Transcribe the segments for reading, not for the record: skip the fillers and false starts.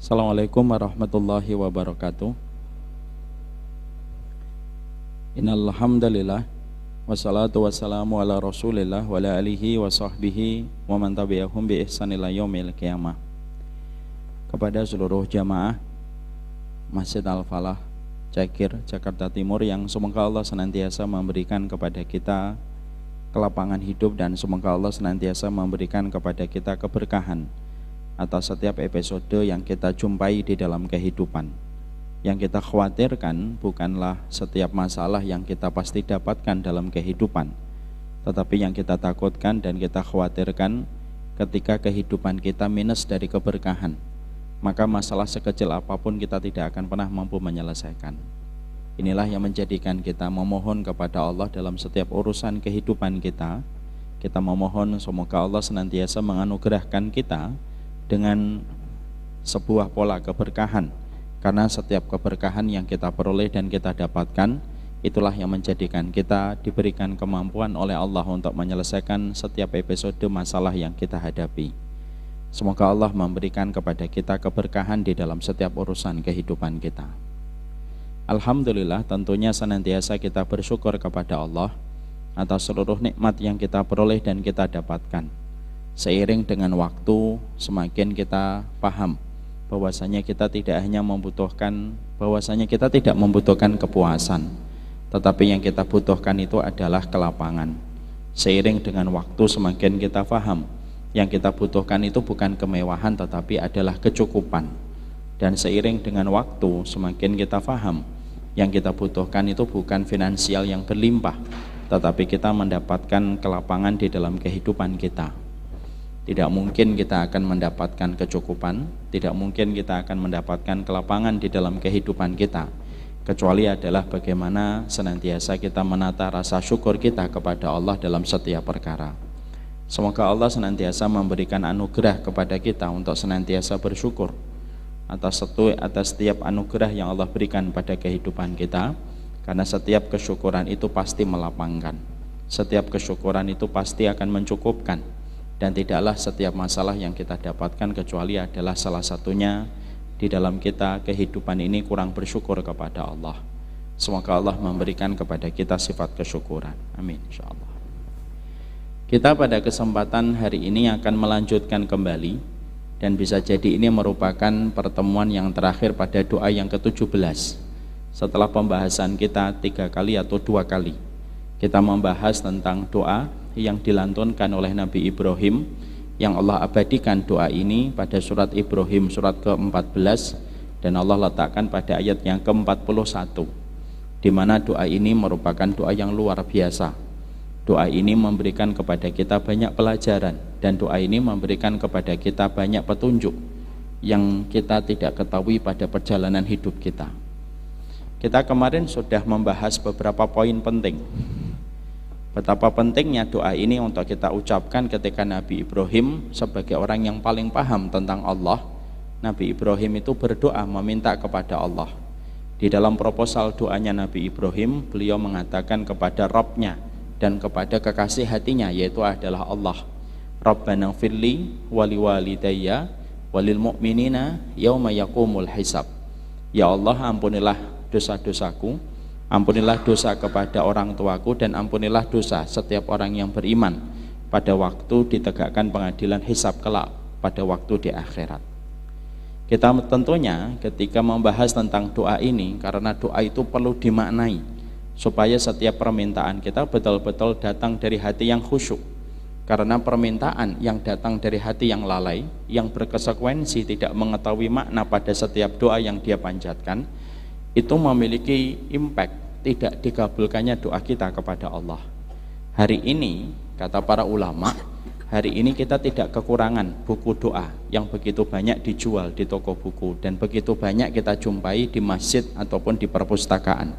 Assalamualaikum warahmatullahi wabarakatuh. Innal hamdalillah wassalatu wassalamu ala Rasulillah wa ala alihi wa sahbihi wa man tabi'ahum bi ihsan ila yaumil qiyamah. Kepada seluruh jamaah Masjid Al-Falah Cakir Jakarta Timur yang semoga Allah senantiasa memberikan kepada kita kelapangan hidup dan semoga Allah senantiasa memberikan kepada kita keberkahan atas setiap episode yang kita jumpai di dalam kehidupan. Yang kita khawatirkan bukanlah setiap masalah yang kita pasti dapatkan dalam kehidupan, tetapi yang kita takutkan dan kita khawatirkan ketika kehidupan kita minus dari keberkahan, maka masalah sekecil apapun kita tidak akan pernah mampu menyelesaikan. Inilah yang menjadikan kita memohon kepada Allah dalam setiap urusan kehidupan kita. Kita memohon semoga Allah senantiasa menganugerahkan kita dengan sebuah pola keberkahan, karena setiap keberkahan yang kita peroleh dan kita dapatkan, itulah yang menjadikan kita diberikan kemampuan oleh Allah untuk menyelesaikan setiap episode masalah yang kita hadapi. Semoga Allah memberikan kepada kita keberkahan di dalam setiap urusan kehidupan kita. Alhamdulillah, tentunya senantiasa kita bersyukur kepada Allah atas seluruh nikmat yang kita peroleh dan kita dapatkan. Seiring dengan waktu, semakin kita paham bahwasanya kita tidak membutuhkan kepuasan, tetapi yang kita butuhkan itu adalah kelapangan. Seiring dengan waktu, semakin kita paham yang kita butuhkan itu bukan kemewahan tetapi adalah kecukupan. Dan seiring dengan waktu, semakin kita paham yang kita butuhkan itu bukan finansial yang berlimpah, tetapi kita mendapatkan kelapangan di dalam kehidupan kita. Tidak mungkin kita akan mendapatkan kecukupan, tidak mungkin kita akan mendapatkan kelapangan di dalam kehidupan kita, kecuali adalah bagaimana senantiasa kita menata rasa syukur kita kepada Allah dalam setiap perkara. Semoga Allah senantiasa memberikan anugerah kepada kita untuk senantiasa bersyukur atas setiap anugerah yang Allah berikan pada kehidupan kita, karena setiap kesyukuran itu pasti melapangkan, setiap kesyukuran itu pasti akan mencukupkan. Dan tidaklah setiap masalah yang kita dapatkan kecuali adalah salah satunya di dalam kita kehidupan ini kurang bersyukur kepada Allah. Semoga Allah memberikan kepada kita sifat kesyukuran. Amin insyaallah. Kita pada kesempatan hari ini akan melanjutkan kembali, dan bisa jadi ini merupakan pertemuan yang terakhir pada doa yang ke-17 setelah pembahasan kita 3 kali atau 2 kali. Kita membahas tentang doa yang dilantunkan oleh Nabi Ibrahim, yang Allah abadikan doa ini pada surat Ibrahim surat ke-14, dan Allah letakkan pada ayat yang ke-41, di mana doa ini merupakan doa yang luar biasa. Doa ini memberikan kepada kita banyak pelajaran, dan doa ini memberikan kepada kita banyak petunjuk yang kita tidak ketahui pada perjalanan hidup kita. Kita kemarin sudah membahas beberapa poin penting, betapa pentingnya doa ini untuk kita ucapkan ketika Nabi Ibrahim sebagai orang yang paling paham tentang Allah. Nabi Ibrahim itu berdoa meminta kepada Allah. Di dalam proposal doanya Nabi Ibrahim, beliau mengatakan kepada Rabb-nya dan kepada kekasih hatinya, yaitu adalah Allah. Rabbana firli wali walidayya walil mu'minina yauma yaqumul hisab. Ya Allah, ampunilah dosa-dosaku, ampunilah dosa kepada orang tuaku, dan ampunilah dosa setiap orang yang beriman pada waktu ditegakkan pengadilan hisab kelak, pada waktu di akhirat. Kita tentunya ketika membahas tentang doa ini, karena doa itu perlu dimaknai supaya setiap permintaan kita betul-betul datang dari hati yang khusyuk. Karena permintaan yang datang dari hati yang lalai, yang berkonsekuensi tidak mengetahui makna pada setiap doa yang dia panjatkan, itu memiliki impact tidak dikabulkannya doa kita kepada Allah. Hari ini, kata para ulama, hari ini kita tidak kekurangan buku doa yang begitu banyak dijual di toko buku, dan begitu banyak kita jumpai di masjid ataupun di perpustakaan.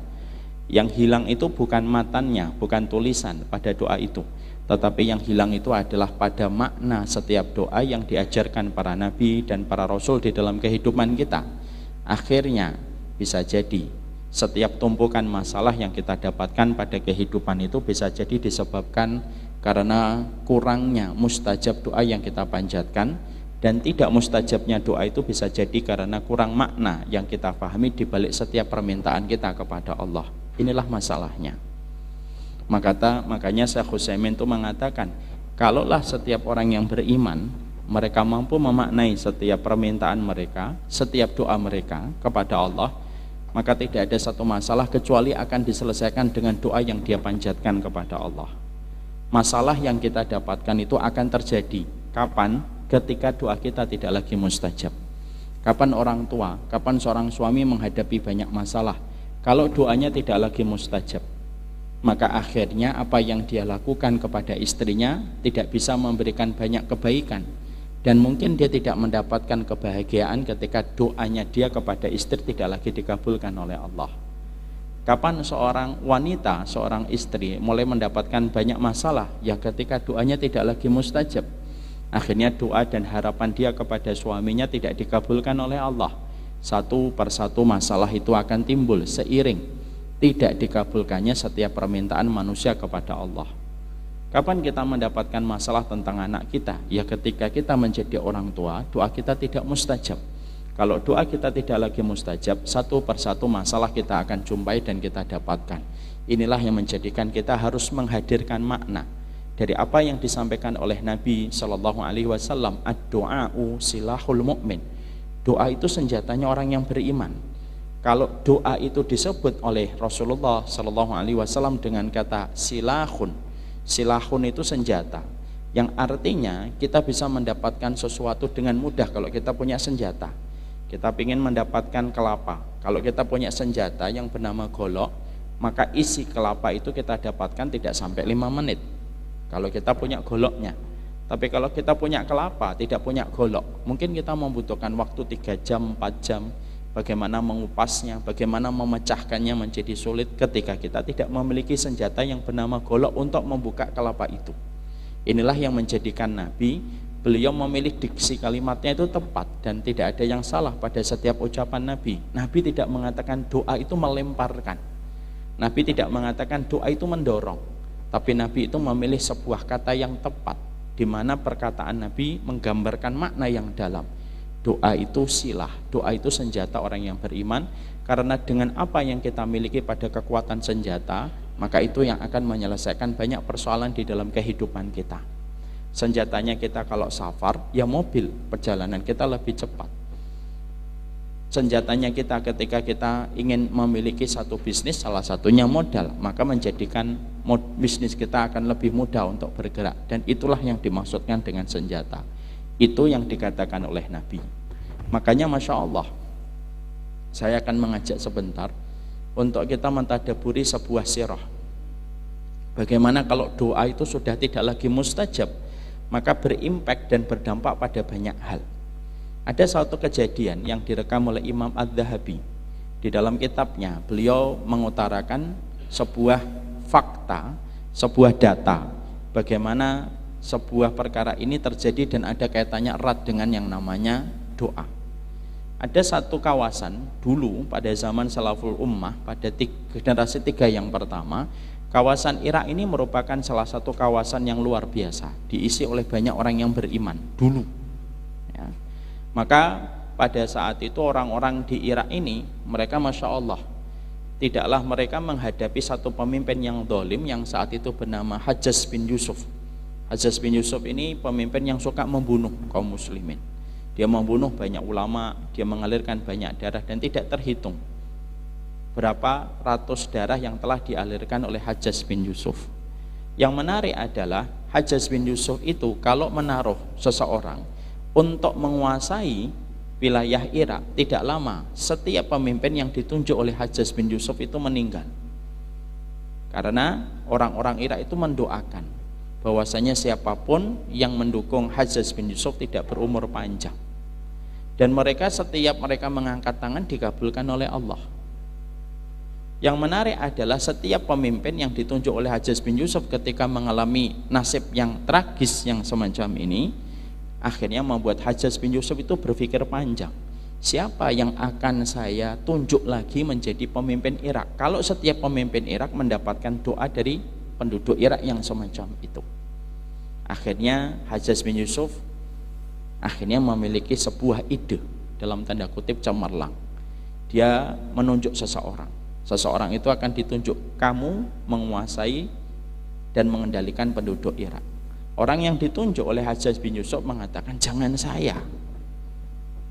Yang hilang itu bukan matanya, bukan tulisan pada doa itu, tetapi yang hilang itu adalah pada makna setiap doa yang diajarkan para nabi dan para rasul di dalam kehidupan kita. Akhirnya bisa jadi setiap tumpukan masalah yang kita dapatkan pada kehidupan itu bisa jadi disebabkan karena kurangnya mustajab doa yang kita panjatkan, Dan tidak mustajabnya doa itu bisa jadi karena kurang makna yang kita pahami di balik setiap permintaan kita kepada Allah. Inilah masalahnya. Makanya Syekh Utsaimin itu mengatakan, kalaulah setiap orang yang beriman mereka mampu memaknai setiap permintaan mereka, setiap doa mereka kepada Allah, maka tidak ada satu masalah kecuali akan diselesaikan dengan doa yang dia panjatkan kepada Allah. Masalah yang kita dapatkan itu akan terjadi kapan? Ketika doa kita tidak lagi mustajab. Kapan orang tua, kapan seorang suami menghadapi banyak masalah, kalau doanya tidak lagi mustajab, maka akhirnya apa yang dia lakukan kepada istrinya tidak bisa memberikan banyak kebaikan, dan mungkin dia tidak mendapatkan kebahagiaan ketika doanya dia kepada istri tidak lagi dikabulkan oleh Allah. Kapan seorang wanita, seorang istri mulai mendapatkan banyak masalah? Ya ketika doanya tidak lagi mustajab. Akhirnya doa dan harapan dia kepada suaminya tidak dikabulkan oleh Allah. Satu persatu masalah itu akan timbul seiring tidak dikabulkannya setiap permintaan manusia kepada Allah. Kapan kita mendapatkan masalah tentang anak kita? Ya ketika kita menjadi orang tua, doa kita tidak mustajab. Kalau doa kita tidak lagi mustajab, satu persatu masalah kita akan jumpai dan kita dapatkan. Inilah yang menjadikan kita harus menghadirkan makna dari apa yang disampaikan oleh Nabi Shallallahu Alaihi Wasallam, ad-du'a'u silahul mu'min. Doa itu senjatanya orang yang beriman. Kalau doa itu disebut oleh Rasulullah Shallallahu Alaihi Wasallam dengan kata silahun, silahun itu senjata, yang artinya kita bisa mendapatkan sesuatu dengan mudah kalau kita punya senjata. Kita ingin mendapatkan kelapa, kalau kita punya senjata yang bernama golok, maka isi kelapa itu kita dapatkan tidak sampai 5 menit. Kalau kita punya goloknya. Tapi kalau kita punya kelapa, tidak punya golok, mungkin kita membutuhkan waktu 3 jam, 4 jam. Bagaimana mengupasnya, bagaimana memecahkannya menjadi sulit ketika kita tidak memiliki senjata yang bernama golok untuk membuka kelapa itu. Inilah yang menjadikan Nabi, beliau memilih diksi kalimatnya itu tepat dan tidak ada yang salah pada setiap ucapan Nabi. Nabi tidak mengatakan doa itu melemparkan. Nabi tidak mengatakan doa itu mendorong. Tapi Nabi itu memilih sebuah kata yang tepat, di mana perkataan Nabi menggambarkan makna yang dalam. Doa itu silah, doa itu senjata orang yang beriman, karena dengan apa yang kita miliki pada kekuatan senjata, maka itu yang akan menyelesaikan banyak persoalan di dalam kehidupan kita. Senjatanya kita kalau safar, ya mobil, perjalanan kita lebih cepat. Senjatanya kita ketika kita ingin memiliki satu bisnis, salah satunya modal, maka menjadikan bisnis kita akan lebih mudah untuk bergerak. Dan itulah yang dimaksudkan dengan senjata. Itu yang dikatakan oleh Nabi. Makanya Masya Allah, saya akan mengajak sebentar untuk kita mentadaburi sebuah sirah. Bagaimana kalau doa itu sudah tidak lagi mustajab, maka berimpak dan berdampak pada banyak hal. Ada satu kejadian yang direkam oleh Imam Adz-Dzahabi. Di dalam kitabnya beliau mengutarakan sebuah fakta, sebuah data, bagaimana sebuah perkara ini terjadi dan ada kaitannya erat dengan yang namanya doa. Ada satu kawasan dulu pada zaman Salaful Ummah, pada generasi 3 yang pertama, kawasan Irak ini merupakan salah satu kawasan yang luar biasa, diisi oleh banyak orang yang beriman dulu. Ya. Maka pada saat itu orang-orang di Irak ini, mereka Masya Allah, tidaklah mereka menghadapi satu pemimpin yang zalim yang saat itu bernama Hajjaj bin Yusuf. Hajjaj bin Yusuf ini pemimpin yang suka membunuh kaum muslimin. Dia membunuh banyak ulama, dia mengalirkan banyak darah dan tidak terhitung berapa ratus darah yang telah dialirkan oleh Hajjaj bin Yusuf. Yang menarik adalah Hajjaj bin Yusuf itu kalau menaruh seseorang untuk menguasai wilayah Irak, tidak lama setiap pemimpin yang ditunjuk oleh Hajjaj bin Yusuf itu meninggal. Karena orang-orang Irak itu mendoakan bahwasanya siapapun yang mendukung Hajjaj bin Yusuf tidak berumur panjang. Dan setiap mereka mengangkat tangan dikabulkan oleh Allah. Yang menarik adalah setiap pemimpin yang ditunjuk oleh Hajjaj bin Yusuf ketika mengalami nasib yang tragis yang semacam ini, akhirnya membuat Hajjaj bin Yusuf itu berpikir panjang. Siapa yang akan saya tunjuk lagi menjadi pemimpin Irak? Kalau setiap pemimpin Irak mendapatkan doa dari penduduk Irak yang semacam itu. Akhirnya Hajjaj bin Yusuf akhirnya memiliki sebuah ide, dalam tanda kutip cemerlang. Dia menunjuk seseorang itu akan ditunjuk, kamu menguasai dan mengendalikan penduduk Irak. Orang yang ditunjuk oleh Hajjaj bin Yusuf mengatakan, jangan saya.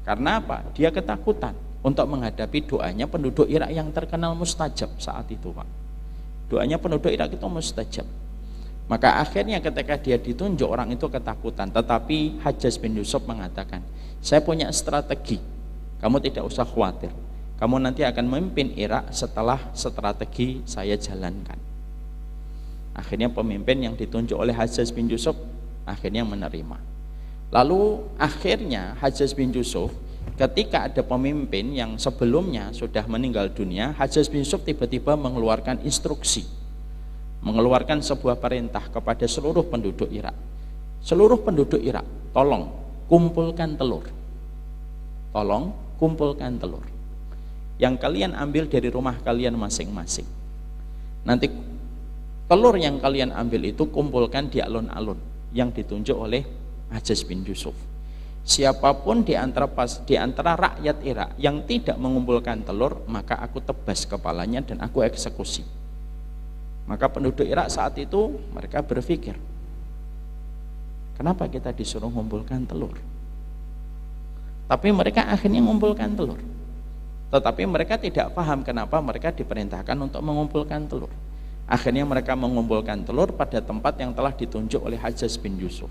Karena apa? Dia ketakutan untuk menghadapi doanya penduduk Irak yang terkenal mustajab saat itu, Pak. Doanya penduduk Irak itu mustajab. Maka akhirnya ketika dia ditunjuk, orang itu ketakutan. Tetapi Hajjaj bin Yusuf mengatakan, saya punya strategi, kamu tidak usah khawatir, kamu nanti akan memimpin Irak setelah strategi saya jalankan. Akhirnya pemimpin yang ditunjuk oleh Hajjaj bin Yusuf akhirnya menerima. Lalu akhirnya Hajjaj bin Yusuf, ketika ada pemimpin yang sebelumnya sudah meninggal dunia, Hajjaj bin Yusuf tiba-tiba mengeluarkan instruksi, mengeluarkan sebuah perintah kepada seluruh penduduk Irak. Seluruh penduduk Irak, tolong kumpulkan telur. Tolong kumpulkan telur. Yang kalian ambil dari rumah kalian masing-masing. Nanti telur yang kalian ambil itu kumpulkan di alun-alun yang ditunjuk oleh Hajjaj bin Yusuf. Siapapun di antara rakyat Irak yang tidak mengumpulkan telur, maka aku tebas kepalanya dan aku eksekusi. Maka penduduk Irak saat itu mereka berpikir, kenapa kita disuruh mengumpulkan telur? Tapi mereka akhirnya mengumpulkan telur. Tetapi mereka tidak paham kenapa mereka diperintahkan untuk mengumpulkan telur. Akhirnya mereka mengumpulkan telur pada tempat yang telah ditunjuk oleh Hajjaj bin Yusuf.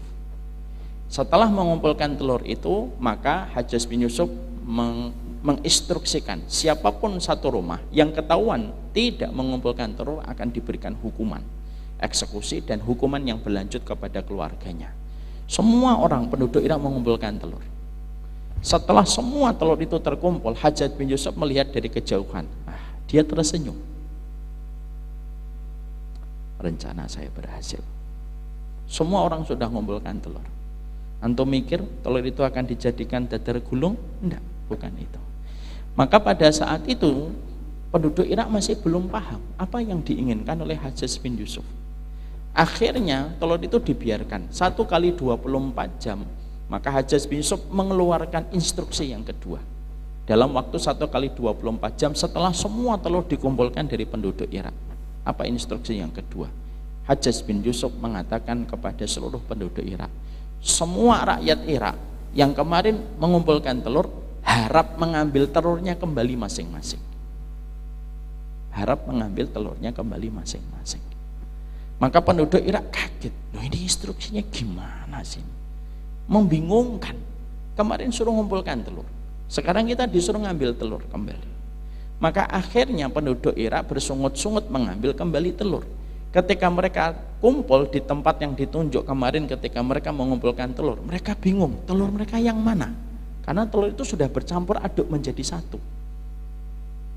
Setelah mengumpulkan telur itu, maka Hajjaj bin Yusuf menginstruksikan siapapun satu rumah yang ketahuan tidak mengumpulkan telur akan diberikan hukuman, eksekusi dan hukuman yang berlanjut kepada keluarganya. Semua orang penduduk Irak mengumpulkan telur. Setelah semua telur itu terkumpul, Hajjaj bin Yusuf melihat dari kejauhan. Dia tersenyum. Rencana saya berhasil. Semua orang sudah mengumpulkan telur. Antum mikir telur itu akan dijadikan dadar gulung? Enggak, bukan itu. Maka pada saat itu penduduk Irak masih belum paham apa yang diinginkan oleh Hajjaj bin Yusuf. Akhirnya telur itu dibiarkan 1 kali 24 jam. Maka Hajjaj bin Yusuf mengeluarkan instruksi yang kedua. Dalam waktu 1 kali 24 jam setelah semua telur dikumpulkan dari penduduk Irak. Apa instruksi yang kedua? Hajjaj bin Yusuf mengatakan kepada seluruh penduduk Irak, semua rakyat Irak yang kemarin mengumpulkan telur harap mengambil telurnya kembali masing-masing. Harap mengambil telurnya kembali masing-masing. Maka penduduk Irak kaget, loh ini instruksinya gimana sih? Membingungkan. Kemarin suruh mengumpulkan telur, sekarang kita disuruh ngambil telur kembali. Maka akhirnya penduduk Irak bersungut-sungut mengambil kembali telur. Ketika mereka kumpul di tempat yang ditunjuk kemarin, ketika mereka mengumpulkan telur, mereka bingung, telur mereka yang mana? Karena telur itu sudah bercampur aduk menjadi satu.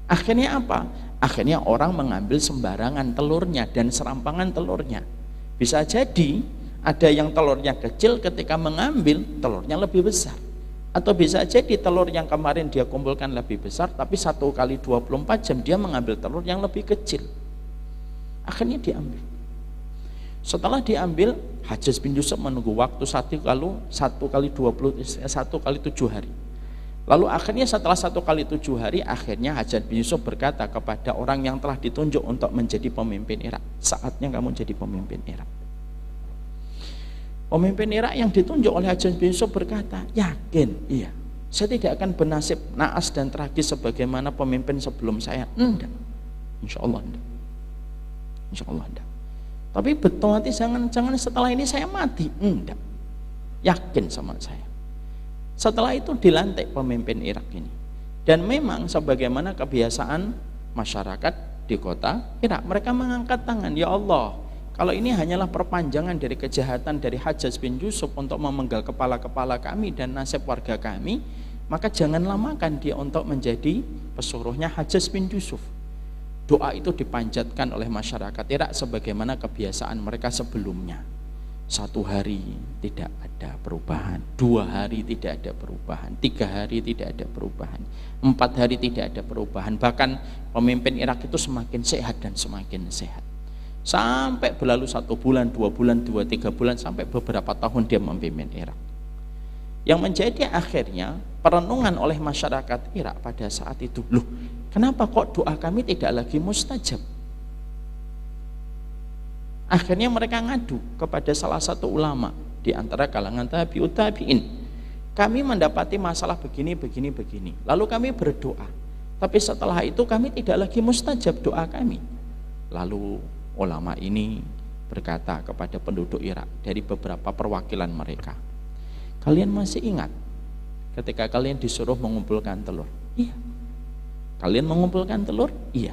Akhirnya apa? Akhirnya orang mengambil sembarangan telurnya dan serampangan telurnya. Bisa jadi ada yang telurnya kecil, ketika mengambil telurnya lebih besar. Atau bisa jadi telur yang kemarin dia kumpulkan lebih besar, tapi 1 kali 24 jam dia mengambil telur yang lebih kecil. Akhirnya diambil. Setelah diambil, Hajjaj bin Yusuf menunggu waktu 1 kali 7 hari. Lalu akhirnya setelah 1 kali 7 hari, akhirnya Hajjaj bin Yusuf berkata kepada orang yang telah ditunjuk untuk menjadi pemimpin Irak, saatnya kamu jadi pemimpin Irak. Pemimpin Irak yang ditunjuk oleh Hajjaj bin Yusuf berkata, yakin? Iya. Saya tidak akan bernasib naas dan tragis sebagaimana pemimpin sebelum saya. Enggak. Insya Allah enggak. Insya Allah enggak. Tapi betul nanti jangan setelah ini saya mati. Enggak. Yakin sama saya. Setelah itu dilantik pemimpin Irak ini. Dan memang sebagaimana kebiasaan masyarakat di kota Irak, mereka mengangkat tangan, ya Allah, kalau ini hanyalah perpanjangan dari kejahatan dari Hajjaj bin Yusuf untuk memenggal kepala-kepala kami dan nasib warga kami, maka jangan lamakan dia untuk menjadi pesuruhnya Hajjaj bin Yusuf. Doa itu dipanjatkan oleh masyarakat Irak sebagaimana kebiasaan mereka sebelumnya. 1 hari tidak ada perubahan, 2 hari tidak ada perubahan, 3 hari tidak ada perubahan, 4 hari tidak ada perubahan. Bahkan pemimpin Irak itu semakin sehat dan semakin sehat. Sampai berlalu 1 bulan, 2 bulan, 2-3 bulan, sampai beberapa tahun dia memimpin Irak. Yang menjadi akhirnya perenungan oleh masyarakat Irak pada saat itu, loh kenapa kok doa kami tidak lagi mustajab? Akhirnya mereka ngadu kepada salah satu ulama di antara kalangan tabi'ut tabi'in. Kami mendapati masalah begini. Lalu kami berdoa. Tapi setelah itu kami tidak lagi mustajab doa kami. Lalu ulama ini berkata kepada penduduk Irak dari beberapa perwakilan mereka, kalian masih ingat ketika kalian disuruh mengumpulkan telur? Iya. Kalian mengumpulkan telur? Iya.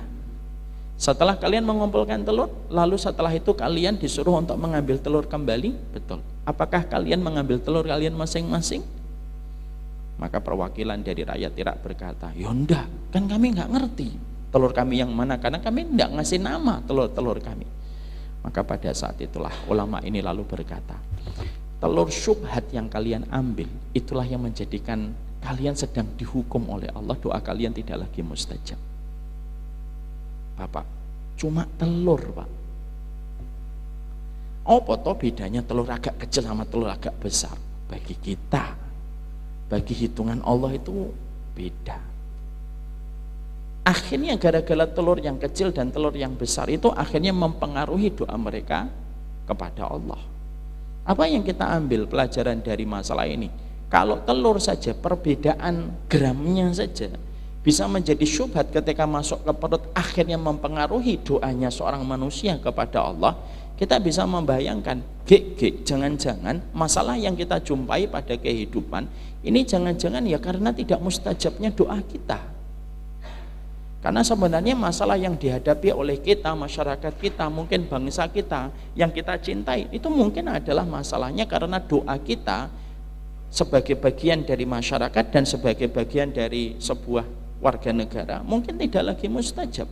Setelah kalian mengumpulkan telur, lalu setelah itu kalian disuruh untuk mengambil telur kembali? Betul. Apakah kalian mengambil telur kalian masing-masing? Maka perwakilan dari rakyat Irak berkata, ya enggak, kan kami enggak ngerti telur kami yang mana, karena kami enggak ngasih nama telur-telur kami. Maka pada saat itulah ulama ini lalu berkata, telur syubhat yang kalian ambil, itulah yang menjadikan kalian sedang dihukum oleh Allah, doa kalian tidak lagi mustajab. Bapak, cuma telur Pak. Apa toh bedanya telur agak kecil sama telur agak besar? Bagi kita, bagi hitungan Allah itu beda. Akhirnya gara-gara telur yang kecil dan telur yang besar itu akhirnya mempengaruhi doa mereka kepada Allah. Apa yang kita ambil pelajaran dari masalah ini? Kalau telur saja, perbedaan gramnya saja bisa menjadi syubhat ketika masuk ke perut, akhirnya mempengaruhi doanya seorang manusia kepada Allah. Kita bisa membayangkan, jangan-jangan masalah yang kita jumpai pada kehidupan ini jangan-jangan ya karena tidak mustajabnya doa kita. Karena sebenarnya masalah yang dihadapi oleh kita, masyarakat kita, mungkin bangsa kita yang kita cintai, itu mungkin adalah masalahnya karena doa kita sebagai bagian dari masyarakat dan sebagai bagian dari sebuah warga negara mungkin tidak lagi mustajab.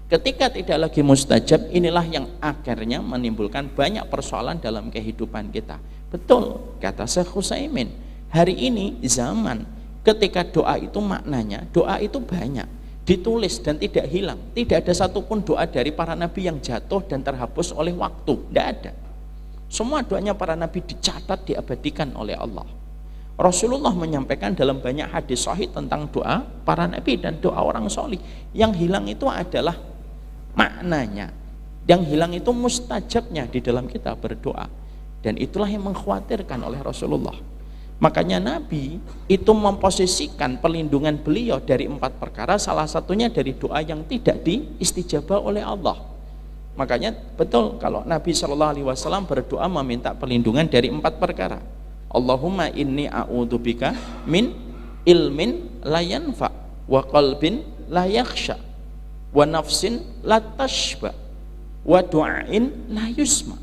Ketika tidak lagi mustajab, inilah yang akhirnya menimbulkan banyak persoalan dalam kehidupan kita. Betul kata Syekh Utsaimin, hari ini zaman ketika doa itu maknanya, doa itu banyak ditulis dan tidak hilang. Tidak ada satupun doa dari para nabi yang jatuh dan terhapus oleh waktu, tidak ada. Semua doanya para nabi dicatat, diabadikan oleh Allah. Rasulullah menyampaikan dalam banyak hadis sahih tentang doa para nabi dan doa orang solih. Yang hilang itu adalah maknanya, yang hilang itu mustajabnya di dalam kita berdoa. Dan itulah yang mengkhawatirkan oleh Rasulullah. Makanya Nabi itu memposisikan perlindungan beliau dari 4 perkara, salah satunya dari doa yang tidak diistijabah oleh Allah. Makanya betul kalau Nabi SAW berdoa meminta perlindungan dari 4 perkara. Allahumma inni a'udzubika min ilmin la yanfa wa qalbin la yakhsha wa nafsin la tashba wa du'ain la yusma.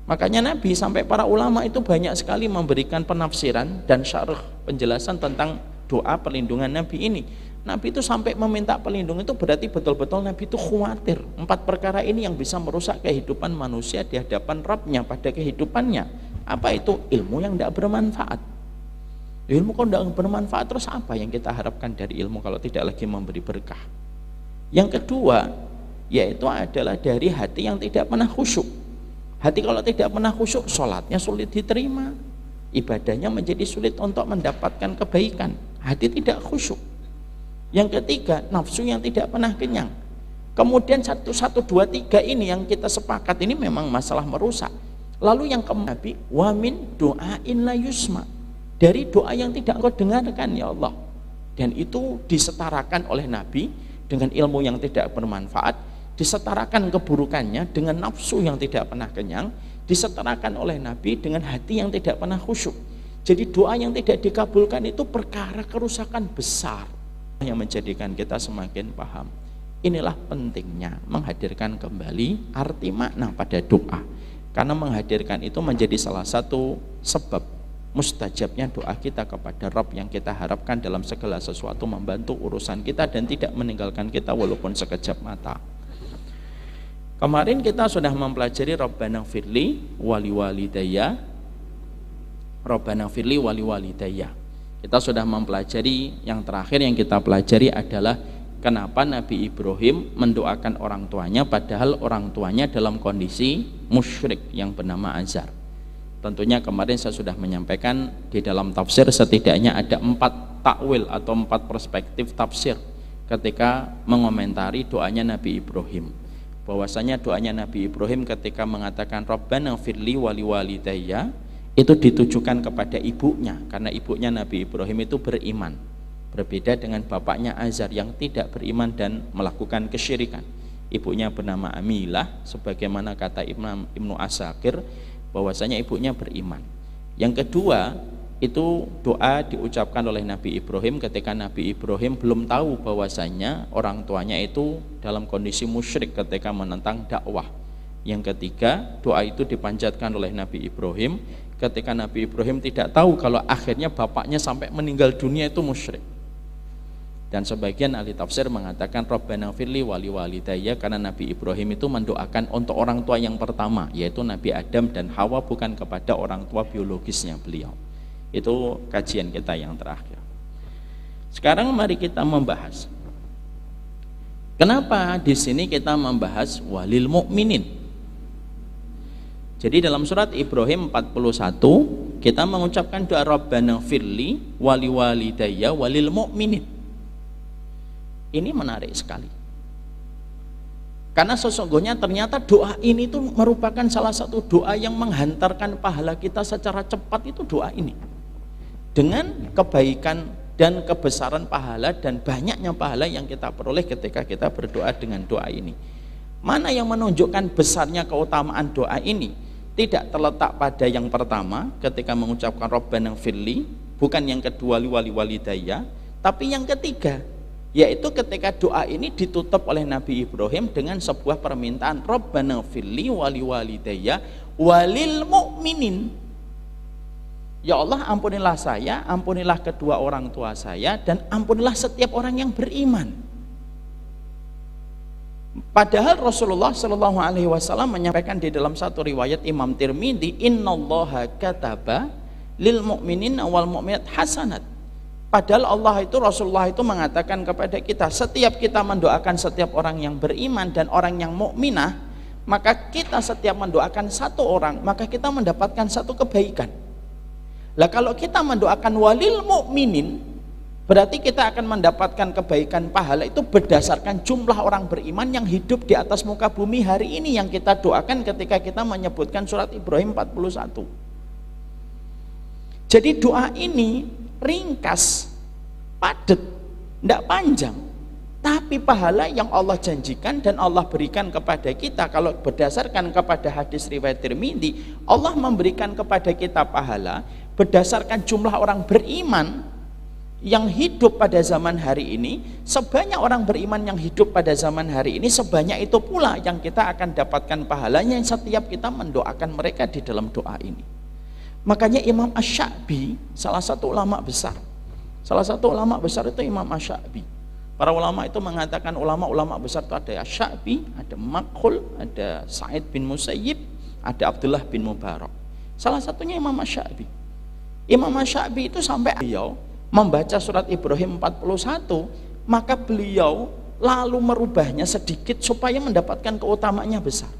Makanya Nabi sampai para ulama itu banyak sekali memberikan penafsiran dan syarah penjelasan tentang doa perlindungan Nabi ini. Nabi itu sampai meminta perlindungan, itu berarti betul-betul Nabi itu khawatir 4 perkara ini yang bisa merusak kehidupan manusia di hadapan Rabbnya pada kehidupannya. Apa itu? Ilmu yang tidak bermanfaat. Ilmu kalau tidak bermanfaat, terus apa yang kita harapkan dari ilmu kalau tidak lagi memberi berkah? Yang kedua, yaitu adalah dari hati yang tidak pernah khusyuk. Hati kalau tidak pernah khusyuk, sholatnya sulit diterima, ibadahnya menjadi sulit untuk mendapatkan kebaikan. Hati tidak khusyuk. Yang ketiga, nafsu yang tidak pernah kenyang. Kemudian 1, 2, 3 ini yang kita sepakat ini memang masalah merusak. Lalu yang keempat, wa min doain la yusma, dari doa yang tidak engkau dengarkan ya Allah. Dan itu disetarakan oleh Nabi dengan ilmu yang tidak bermanfaat, disetarakan keburukannya dengan nafsu yang tidak pernah kenyang, disetarakan oleh Nabi dengan hati yang tidak pernah khusyuk. Jadi doa yang tidak dikabulkan itu perkara kerusakan besar yang menjadikan kita semakin paham. Inilah pentingnya menghadirkan kembali arti makna pada doa, karena menghadirkan itu menjadi salah satu sebab mustajabnya doa kita kepada Rabb yang kita harapkan dalam segala sesuatu, membantu urusan kita dan tidak meninggalkan kita walaupun sekejap mata. Kemarin kita sudah mempelajari Rabbana firli wali walidayya, Rabbana firli wali walidayya. Kita sudah mempelajari, yang terakhir yang kita pelajari adalah kenapa Nabi Ibrahim mendoakan orang tuanya padahal orang tuanya dalam kondisi musyrik yang bernama Azar. Tentunya kemarin saya sudah menyampaikan di dalam tafsir setidaknya ada 4 takwil atau 4 perspektif tafsir ketika mengomentari doanya Nabi Ibrahim. Bahwasanya doanya Nabi Ibrahim ketika mengatakan Rabbana firli wali walidayya itu ditujukan kepada ibunya, karena ibunya Nabi Ibrahim itu beriman, berbeda dengan bapaknya Azar yang tidak beriman dan melakukan kesyirikan. Ibunya bernama Amilah, sebagaimana kata Imam Ibnu Asakir bahwasanya ibunya beriman. Yang kedua, itu doa diucapkan oleh Nabi Ibrahim ketika Nabi Ibrahim belum tahu bahwasanya orang tuanya itu dalam kondisi musyrik ketika menentang dakwah. Yang ketiga, doa itu dipanjatkan oleh Nabi Ibrahim ketika Nabi Ibrahim tidak tahu kalau akhirnya bapaknya sampai meninggal dunia itu musyrik. Dan sebagian ahli tafsir mengatakan Rabbana firli wali walidayya, karena Nabi Ibrahim itu mendoakan untuk orang tua yang pertama, yaitu Nabi Adam dan Hawa, bukan kepada orang tua biologisnya beliau. Itu kajian kita yang terakhir. Sekarang mari kita membahas kenapa di sini kita membahas walil mukminin. Jadi dalam surat Ibrahim 41 kita mengucapkan doa Rabbana firli wali walidayya walil mu'minin. Ini menarik sekali. Karena sesungguhnya ternyata doa ini tuh merupakan salah satu doa yang menghantarkan pahala kita secara cepat, itu doa ini. Dengan kebaikan dan kebesaran pahala dan banyaknya pahala yang kita peroleh ketika kita berdoa dengan doa ini. Mana yang menunjukkan besarnya keutamaan doa ini? Tidak terletak pada yang pertama ketika mengucapkan Rabbana firli, bukan yang kedua wali walidayya, tapi yang ketiga, yaitu ketika doa ini ditutup oleh Nabi Ibrahim dengan sebuah permintaan Rabbana firli wali walidayya walil mu'minin. Ya Allah, ampunilah saya, ampunilah kedua orang tua saya, dan ampunilah setiap orang yang beriman. Padahal Rasulullah Shallallahu Alaihi Wasallam menyampaikan di dalam satu riwayat Imam Tirmidzi, Innallaha kataba lil mu'minin wal mu'minat hasanat. Padahal Allah itu, Rasulullah itu mengatakan kepada kita, setiap kita mendoakan setiap orang yang beriman dan orang yang mukminah, maka kita setiap mendoakan satu orang, maka kita mendapatkan satu kebaikan. Lah kalau kita mendoakan walil mu'minin, berarti kita akan mendapatkan kebaikan pahala itu berdasarkan jumlah orang beriman yang hidup di atas muka bumi hari ini yang kita doakan ketika kita menyebutkan surat Ibrahim 41. Jadi doa ini ringkas, padat, tidak panjang, tapi pahala yang Allah janjikan dan Allah berikan kepada kita, kalau berdasarkan kepada hadis riwayat Tirmidzi, Allah memberikan kepada kita pahala berdasarkan jumlah orang beriman yang hidup pada zaman hari ini. Sebanyak orang beriman yang hidup pada zaman hari ini, sebanyak itu pula yang kita akan dapatkan pahalanya setiap kita mendoakan mereka di dalam doa ini. Makanya Imam Asy-Sya'bi, salah satu ulama besar itu Imam Asy-Sya'bi. Para ulama itu mengatakan, ulama-ulama besar itu ada Asy-Sya'bi, ada Makhul, ada Sa'id bin Musayyib, ada Abdullah bin Mubarak. Salah satunya Imam Asy-Sya'bi. Imam Asy-Sya'bi itu sampai beliau membaca surat Ibrahim 41, maka beliau lalu merubahnya sedikit supaya mendapatkan keutamaannya besar.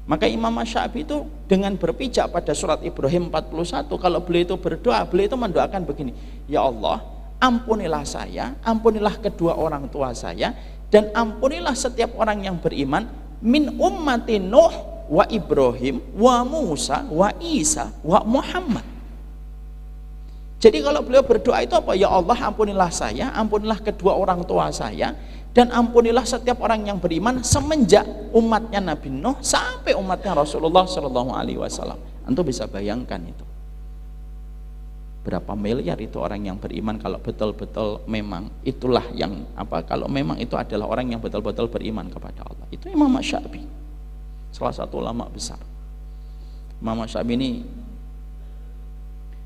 Maka Imam Asy-Sya'bi itu dengan berpijak pada surat Ibrahim 41, kalau beliau itu berdoa, beliau itu mendoakan begini, ya Allah, ampunilah saya, ampunilah kedua orang tua saya, dan ampunilah setiap orang yang beriman min ummati Nuh wa Ibrahim wa Musa wa Isa wa Muhammad. Jadi kalau beliau berdoa itu apa? Ya Allah, ampunilah saya, ampunilah kedua orang tua saya, dan ampunilah setiap orang yang beriman semenjak umatnya Nabi Nuh sampai umatnya Rasulullah Shallallahu Alaihi Wasallam. Antum bisa bayangkan itu berapa miliar itu orang yang beriman kalau betul-betul memang itulah yang apa? Kalau memang itu adalah orang yang betul-betul beriman kepada Allah. Itu Imam Asy-Sya'bi, salah satu ulama besar. Imam Asy-Sya'bi ini,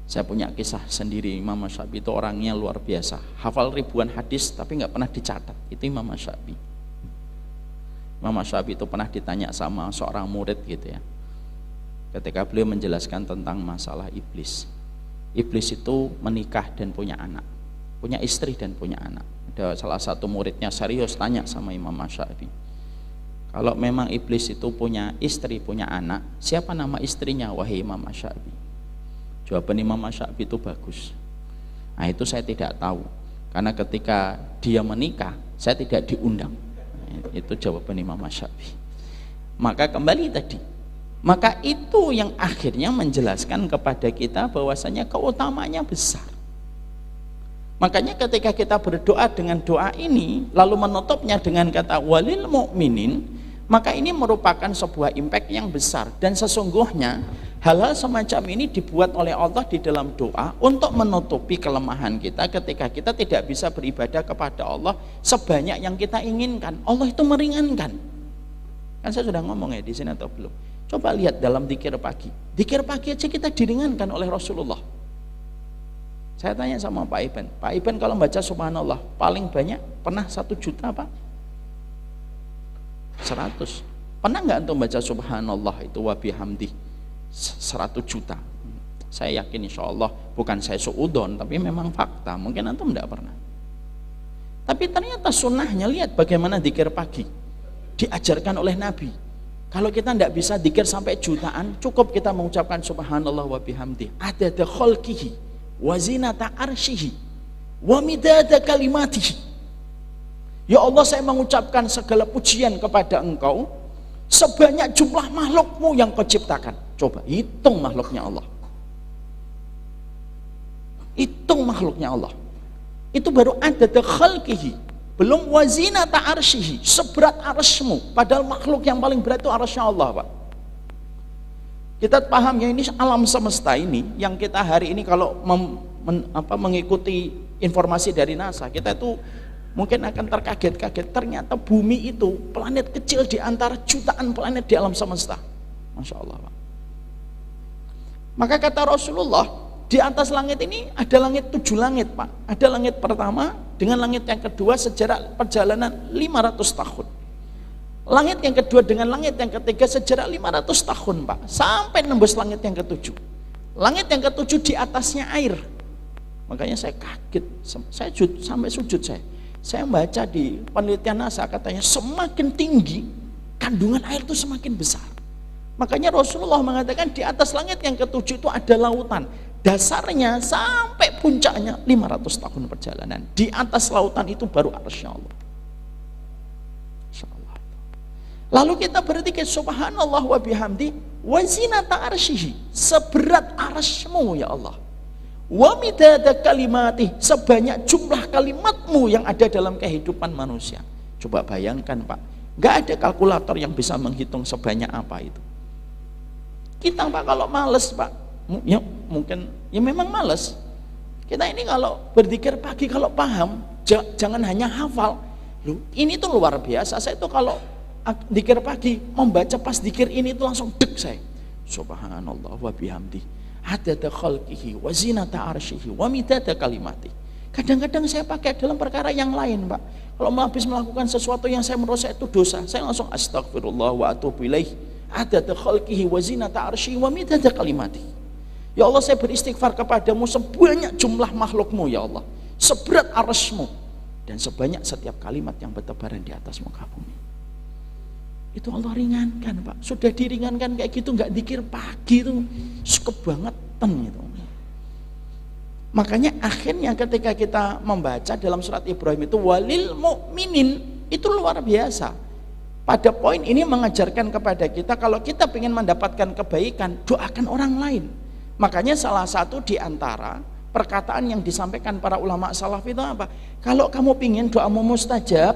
saya punya kisah sendiri. Imam Asy-Sya'bi itu orangnya luar biasa, hafal ribuan hadis tapi nggak pernah dicatat. Itu Imam Asy-Sya'bi. Imam Asy-Sya'bi itu pernah ditanya sama seorang murid gitu ya, ketika beliau menjelaskan tentang masalah iblis. Iblis itu menikah dan punya anak, punya istri dan punya anak. Ada salah satu muridnya serius tanya sama Imam Asy-Sya'bi, kalau memang iblis itu punya istri, punya anak, siapa nama istrinya wahai Imam Asy-Sya'bi? Jawaban Imam Asy-Syafi'i itu bagus. Nah itu saya tidak tahu, karena ketika dia menikah saya tidak diundang. Itu jawaban Imam Asy-Syafi'i. Maka kembali tadi, maka itu yang akhirnya menjelaskan kepada kita bahwasanya keutamanya besar. Makanya ketika kita berdoa dengan doa ini lalu menutupnya dengan kata walil mu'minin, maka ini merupakan sebuah impact yang besar. Dan sesungguhnya hal-hal semacam ini dibuat oleh Allah di dalam doa untuk menutupi kelemahan kita ketika kita tidak bisa beribadah kepada Allah sebanyak yang kita inginkan. Allah itu meringankan. Kan saya sudah ngomong ya di sini atau belum? Coba lihat dalam zikir pagi. Zikir pagi aja kita diringankan oleh Rasulullah. Saya tanya sama Pak Iban kalau baca subhanallah paling banyak pernah 1 juta Pak? 100. Pernah nggak untuk baca subhanallah itu wa bihamdi 100 juta? Saya yakin insya Allah bukan saya suudon, tapi memang fakta. Mungkin antum tidak pernah. Tapi ternyata sunnahnya, lihat bagaimana zikir pagi diajarkan oleh Nabi. Kalau kita tidak bisa zikir sampai jutaan, cukup kita mengucapkan subhanallah wa bihamdi adada khalqihi wa zinata arsyihi wa midada kalimatihi. Ya Allah, saya mengucapkan segala pujian kepada Engkau sebanyak jumlah makhlukmu yang Kau ciptakan. Coba hitung makhluknya Allah. Hitung makhluknya Allah. Itu baru adada khalqihi, belum wazinata arsyihi, seberat arsy-Mu. Padahal makhluk yang paling berat itu arsy Allah, Pak. Kita paham ya, ini alam semesta ini yang kita hari ini kalau mengikuti informasi dari NASA, kita itu mungkin akan terkaget-kaget. Ternyata bumi itu planet kecil di antara jutaan planet di alam semesta. Masya Allah, Pak. Maka kata Rasulullah, di atas langit ini ada langit 7 langit, Pak. Ada langit pertama dengan langit yang kedua sejarak perjalanan 500 tahun. Langit yang kedua dengan langit yang ketiga sejarak 500 tahun, Pak. Sampai nembus langit yang ketujuh. Langit yang ketujuh di atasnya air. Makanya saya kaget, saya sampai sujud saya. Saya baca di penelitian NASA katanya semakin tinggi kandungan air itu semakin besar. Makanya Rasulullah mengatakan di atas langit yang ketujuh itu ada lautan. Dasarnya sampai puncaknya 500 tahun perjalanan. Di atas lautan itu baru arsy Allah. Lalu kita berzikir subhanallah wa bihamdi wa zinata arsyihi, seberat arsy-Mu ya Allah. Wa midada kalimati, sebanyak jumlah kalimat-Mu yang ada dalam kehidupan manusia. Coba bayangkan, Pak, nggak ada kalkulator yang bisa menghitung sebanyak apa itu. Kita, Pak, kalau males, Pak, ya mungkin ya memang males. Kita ini kalau berzikir pagi kalau paham, jangan hanya hafal. Loh, ini tuh luar biasa. Saya tuh kalau zikir pagi membaca pas zikir ini tuh langsung deg saya. Subhanallah wa bihamdi adada khalqihi wa zinata arsyihi wa midada kalimati. Kadang-kadang saya pakai dalam perkara yang lain, Pak. Kalau habis melakukan sesuatu yang saya merasa itu dosa, saya langsung astagfirullah wa atubu ilaih adada khalqihi wa zinata arsyihi wa midada kalimati. Ya Allah, saya beristighfar kepadamu sebanyak jumlah makhluk-Mu ya Allah, seberat arsy-Mu, dan sebanyak setiap kalimat yang bertebaran di atas muka bumi. Itu Allah ringankan, Pak. Sudah diringankan kayak gitu, nggak dikir pagi itu kebangetan gitu. Makanya akhirnya ketika kita membaca dalam surat Ibrahim itu walil mu'minin, itu luar biasa. Pada poin ini mengajarkan kepada kita kalau kita ingin mendapatkan kebaikan, doakan orang lain. Makanya salah satu di antara perkataan yang disampaikan para ulama salaf itu apa? Kalau kamu ingin doamu mustajab,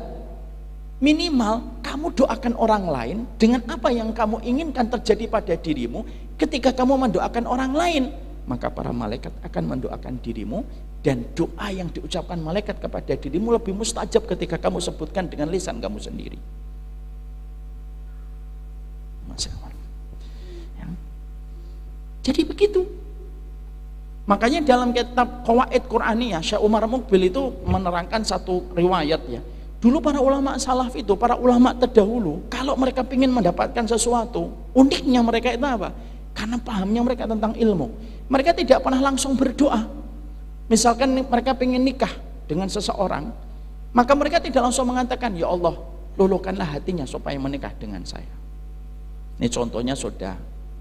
minimal kamu doakan orang lain dengan apa yang kamu inginkan terjadi pada dirimu. Ketika kamu mendoakan orang lain, maka para malaikat akan mendoakan dirimu, dan doa yang diucapkan malaikat kepada dirimu lebih mustajab ketika kamu sebutkan dengan lisan kamu sendiri. Ya. Jadi begitu. Makanya dalam kitab Qawaid Quraniyah, Syekh Umar Muqbil itu menerangkan satu riwayat ya. Dulu para ulama salaf itu, para ulama terdahulu, kalau mereka ingin mendapatkan sesuatu, uniknya mereka itu apa? Karena pahamnya mereka tentang ilmu, mereka tidak pernah langsung berdoa. Misalkan mereka ingin nikah dengan seseorang, maka mereka tidak langsung mengatakan, ya Allah, luluhkanlah hatinya supaya menikah dengan saya. Ini contohnya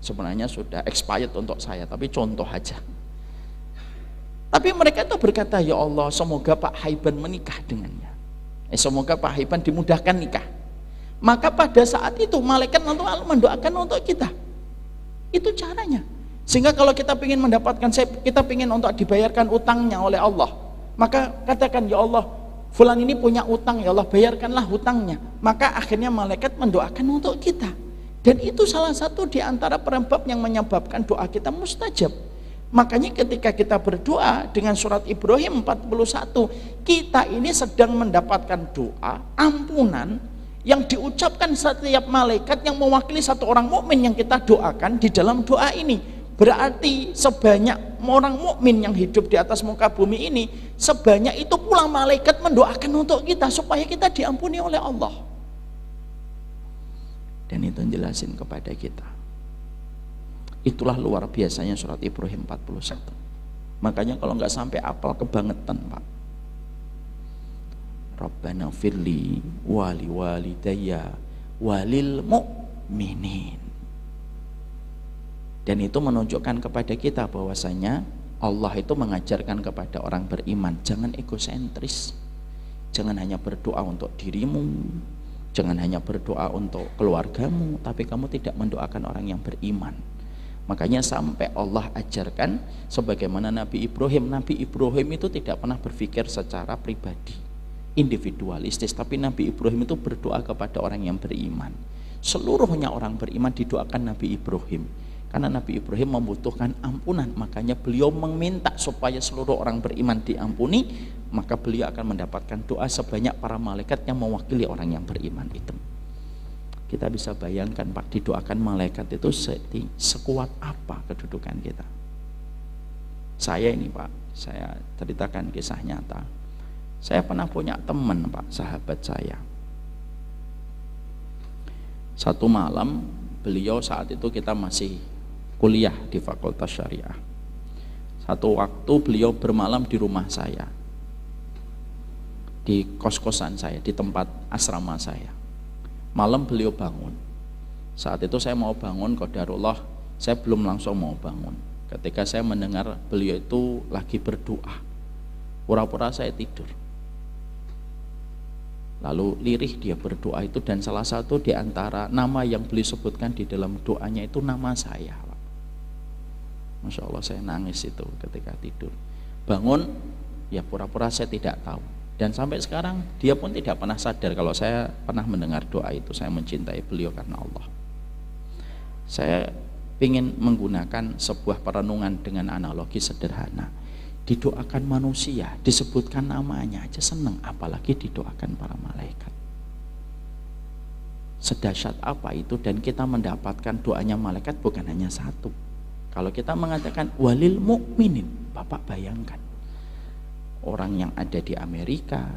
sebenarnya sudah expired untuk saya, tapi contoh aja. Tapi mereka itu berkata, ya Allah, semoga Pak Haiban menikah dengannya. Semoga Pak Haiban dimudahkan nikah. Maka pada saat itu malaikat mendoakan untuk kita. Itu caranya. Sehingga kalau kita ingin mendapatkan, kita ingin untuk dibayarkan utangnya oleh Allah, maka katakan, ya Allah, fulan ini punya utang, ya Allah bayarkanlah hutangnya. Maka akhirnya malaikat mendoakan untuk kita. Dan itu salah satu di antara penyebab yang menyebabkan doa kita mustajab. Makanya ketika kita berdoa dengan surat Ibrahim 41, kita ini sedang mendapatkan doa ampunan yang diucapkan setiap malaikat yang mewakili satu orang mukmin yang kita doakan di dalam doa ini. Berarti sebanyak orang mukmin yang hidup di atas muka bumi ini, sebanyak itu pula malaikat mendoakan untuk kita supaya kita diampuni oleh Allah. Dan itu jelasin kepada kita. Itulah luar biasanya surat Ibrahim 41. Makanya kalau nggak sampai apal kebangetan, Pak. Rabbana firli wali walidayya walil mu'minin. Dan itu menunjukkan kepada kita bahwasanya Allah itu mengajarkan kepada orang beriman, jangan egosentris. Jangan hanya berdoa untuk dirimu, jangan hanya berdoa untuk keluargamu, tapi kamu tidak mendoakan orang yang beriman. Makanya sampai Allah ajarkan sebagaimana Nabi Ibrahim itu tidak pernah berpikir secara pribadi, individualistis, tapi Nabi Ibrahim itu berdoa kepada orang yang beriman. Seluruhnya orang beriman didoakan Nabi Ibrahim. Karena Nabi Ibrahim membutuhkan ampunan, makanya beliau meminta supaya seluruh orang beriman diampuni, maka beliau akan mendapatkan doa sebanyak para malaikat yang mewakili orang yang beriman itu. Kita bisa bayangkan, Pak, didoakan malaikat itu sekuat apa kedudukan kita. Saya ini, Pak, saya ceritakan kisah nyata. Saya pernah punya teman, Pak, sahabat saya. Satu malam, beliau saat itu kita masih kuliah di Fakultas Syariah. Satu waktu beliau bermalam di rumah saya, di kos-kosan saya, di tempat asrama saya. Malam beliau bangun. Saat itu saya mau bangun, qadarullah saya belum langsung mau bangun. Ketika saya mendengar beliau itu lagi berdoa, pura-pura saya tidur. Lalu lirih dia berdoa itu, dan salah satu di antara nama yang beliau sebutkan di dalam doanya itu nama saya. Masya Allah, saya nangis itu ketika tidur. Bangun, ya pura-pura saya tidak tahu. Dan sampai sekarang dia pun tidak pernah sadar kalau saya pernah mendengar doa itu. Saya mencintai beliau karena Allah. Saya ingin menggunakan sebuah perenungan dengan analogi sederhana. Didoakan manusia, disebutkan namanya aja senang, apalagi didoakan para malaikat. Sedahsyat apa itu, dan kita mendapatkan doanya malaikat bukan hanya satu. Kalau kita mengatakan walil mu'minin, Bapak bayangkan orang yang ada di Amerika,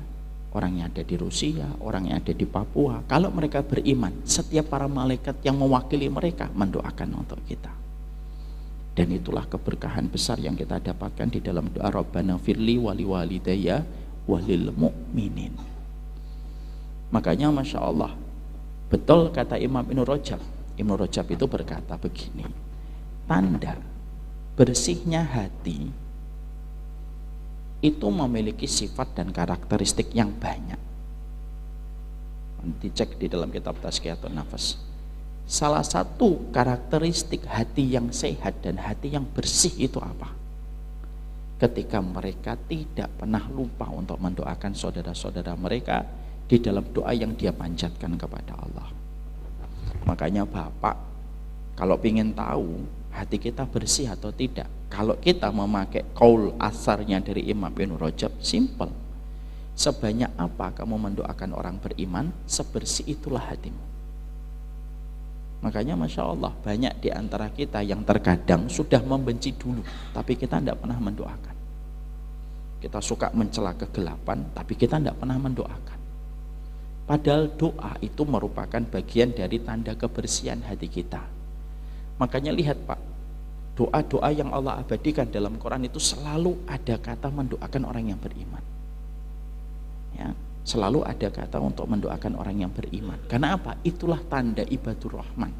orang yang ada di Rusia, orang yang ada di Papua, kalau mereka beriman, setiap para malaikat yang mewakili mereka mendoakan untuk kita. Dan itulah keberkahan besar yang kita dapatkan di dalam doa Rabbana firli wali walidayya walil mu'minin. Makanya Masya Allah, betul kata Imam Ibnu Rajab. Ibnu Rajab itu berkata begini, tanda bersihnya hati itu memiliki sifat dan karakteristik yang banyak. Nanti cek di dalam kitab Tazkiyatun Nafas. Salah satu karakteristik hati yang sehat dan hati yang bersih itu apa? Ketika mereka tidak pernah lupa untuk mendoakan saudara-saudara mereka di dalam doa yang dia panjatkan kepada Allah. Makanya Bapak, kalau ingin tahu hati kita bersih atau tidak, kalau kita memakai qaul asarnya dari Imam Ibnu Rajab, simple. Sebanyak apa kamu mendoakan orang beriman, sebersih itulah hatimu. Makanya Masya Allah, banyak di antara kita yang terkadang sudah membenci dulu, tapi kita tidak pernah mendoakan. Kita suka mencela kegelapan, tapi kita tidak pernah mendoakan. Padahal doa itu merupakan bagian dari tanda kebersihan hati kita. Makanya lihat Pak, doa-doa yang Allah abadikan dalam Quran itu selalu ada kata mendoakan orang yang beriman. Ya, selalu ada kata untuk mendoakan orang yang beriman. Karena apa? Itulah tanda ibadur rahman.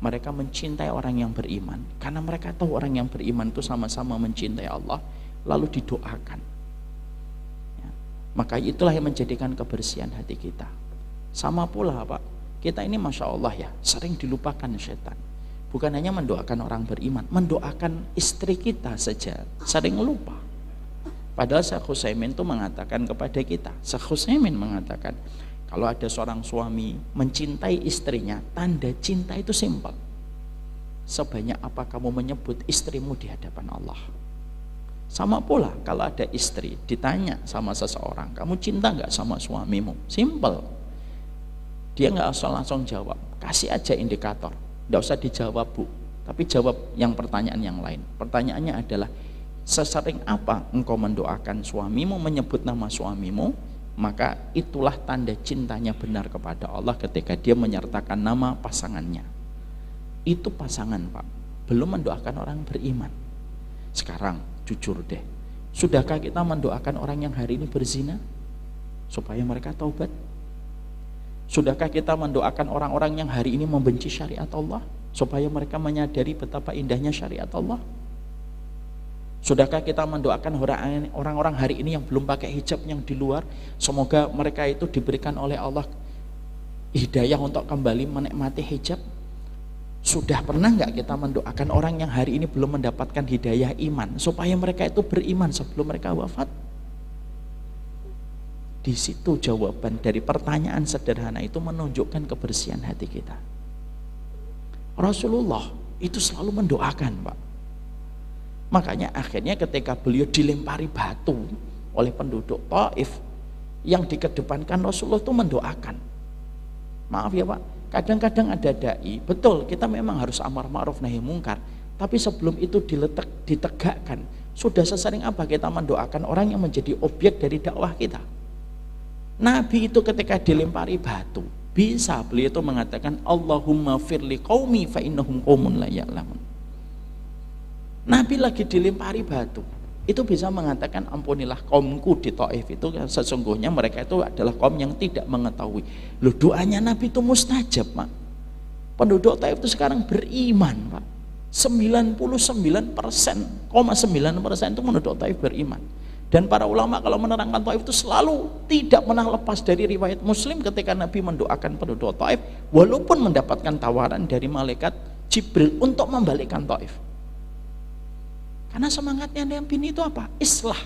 Mereka mencintai orang yang beriman karena mereka tahu orang yang beriman itu sama-sama mencintai Allah. lalu didoakan. Ya. Maka itulah yang menjadikan kebersihan hati kita. Sama pula Pak, kita ini Masya Allah ya, sering dilupakan setan. Bukan hanya mendoakan orang beriman, mendoakan istri kita saja sering lupa. Padahal Syekh Utsaimin itu mengatakan kepada kita, Syekh Utsaimin mengatakan, kalau ada seorang suami mencintai istrinya, tanda cinta itu simpel. Sebanyak apa kamu menyebut istrimu di hadapan Allah. Sama pula kalau ada istri ditanya sama seseorang, kamu cinta nggak sama suamimu? Simple. Dia nggak usah langsung jawab, kasih aja indikator. Nggak usah dijawab Bu, tapi jawab yang pertanyaan yang lain. Pertanyaannya adalah, sesering apa engkau mendoakan suamimu, menyebut nama suamimu? Maka itulah tanda cintanya benar kepada Allah ketika dia menyertakan nama pasangannya. Itu pasangan Pak, belum mendoakan orang beriman. Sekarang jujur deh, sudahkah kita mendoakan orang yang hari ini berzina supaya mereka taubat? Sudahkah kita mendoakan orang-orang yang hari ini membenci syariat Allah supaya mereka menyadari betapa indahnya syariat Allah? Sudahkah kita mendoakan orang-orang hari ini yang belum pakai hijab yang di luar, semoga mereka itu diberikan oleh Allah hidayah untuk kembali menikmati hijab? Sudah pernah nggak kita mendoakan orang yang hari ini belum mendapatkan hidayah iman supaya mereka itu beriman sebelum mereka wafat? Di situ jawaban dari pertanyaan sederhana itu menunjukkan kebersihan hati kita. Rasulullah itu selalu mendoakan Pak. Makanya akhirnya ketika beliau dilempari batu oleh penduduk Taif, yang dikedepankan Rasulullah itu mendoakan. Maaf ya Pak, kadang-kadang ada dai, betul kita memang harus amar ma'ruf nahi mungkar, tapi sebelum itu ditegakkan, sudah sesering apa kita mendoakan orang yang menjadi objek dari dakwah kita? Nabi itu ketika dilempari batu, bisa beliau itu mengatakan Allahumma firli qaumi fa innahum qaumun la ya'lamun. Nabi lagi dilempari batu, itu bisa mengatakan ampunilah kaumku di Taif itu, sesungguhnya mereka itu adalah kaum yang tidak mengetahui. Loh, doanya Nabi itu mustajab Pak. Penduduk Taif itu sekarang beriman Pak. 99,9% itu penduduk Taif beriman. Dan para ulama kalau menerangkan Taif itu selalu tidak pernah lepas dari riwayat Muslim ketika Nabi mendoakan penduduk Taif, walaupun mendapatkan tawaran dari malaikat Jibril untuk membalikkan Taif. Karena semangatnya Nabi itu apa? Islah.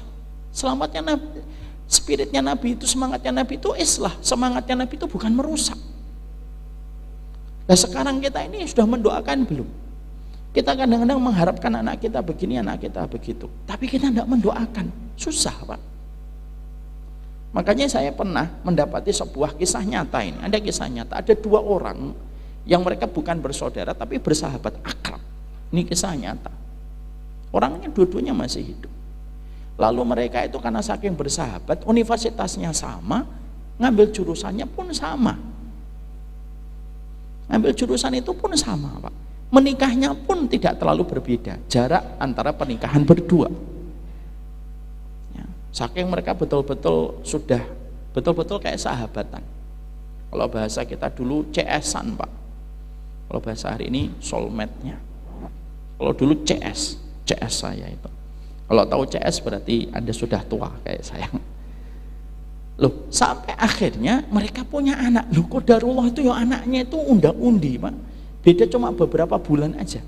Selamatnya Nabi, spiritnya Nabi itu, semangatnya Nabi itu islah. Semangatnya Nabi itu bukan merusak. Nah sekarang kita ini sudah mendoakan belum? Kita kadang-kadang mengharapkan anak kita begini, anak kita begitu, tapi kita tidak mendoakan. Susah Pak. Makanya saya pernah mendapati sebuah kisah nyata ini. Ada kisah nyata, ada dua orang yang mereka bukan bersaudara tapi bersahabat akrab. Ini kisah nyata. Orangnya dua-duanya masih hidup. Lalu mereka itu karena saking bersahabat, universitasnya sama, ngambil jurusannya pun sama. Ngambil jurusan itu pun sama Pak. Menikahnya pun tidak terlalu berbeda, jarak antara pernikahan berdua. Ya, saking mereka betul-betul sudah betul-betul kayak sahabatan. Kalau bahasa kita dulu CS-an Pak. Kalau bahasa hari ini soulmate-nya. Kalau dulu CS saya itu. Kalau tahu CS berarti Anda sudah tua kayak saya. Loh, sampai akhirnya mereka punya anak. Loh, qadarullah itu ya anaknya itu undang-undi Pak. Beda cuma beberapa bulan aja.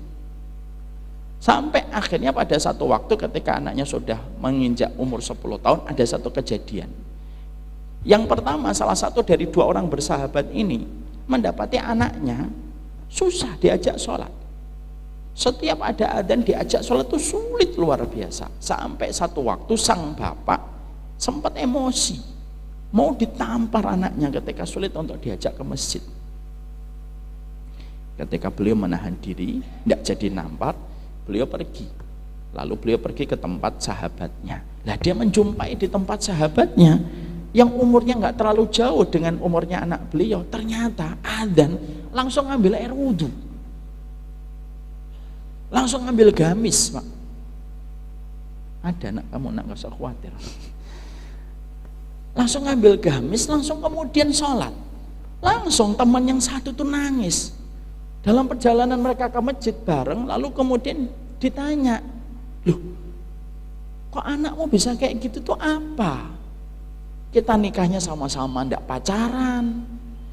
Sampai akhirnya pada satu waktu ketika anaknya sudah menginjak umur 10 tahun, ada satu kejadian. Yang pertama, salah satu dari dua orang bersahabat ini mendapati anaknya susah diajak sholat. Setiap ada adzan diajak sholat itu sulit luar biasa. Sampai satu waktu sang bapak sempat emosi, mau ditampar anaknya ketika sulit untuk diajak ke masjid. Ketika beliau menahan diri, tidak jadi nampar, beliau pergi. Lalu beliau pergi ke tempat sahabatnya. Nah, dia menjumpai di tempat sahabatnya yang umurnya nggak terlalu jauh dengan umurnya anak beliau. Ternyata adzan langsung ambil air wudhu, langsung ambil gamis Pak. Ada nak, kamu nak, nggak usah khawatir. Langsung ambil gamis, langsung kemudian sholat. Langsung teman yang satu tuh nangis. Dalam perjalanan mereka ke masjid bareng, lalu kemudian ditanya, loh Kok anakmu bisa kayak gitu tuh apa? Kita nikahnya sama-sama ndak pacaran,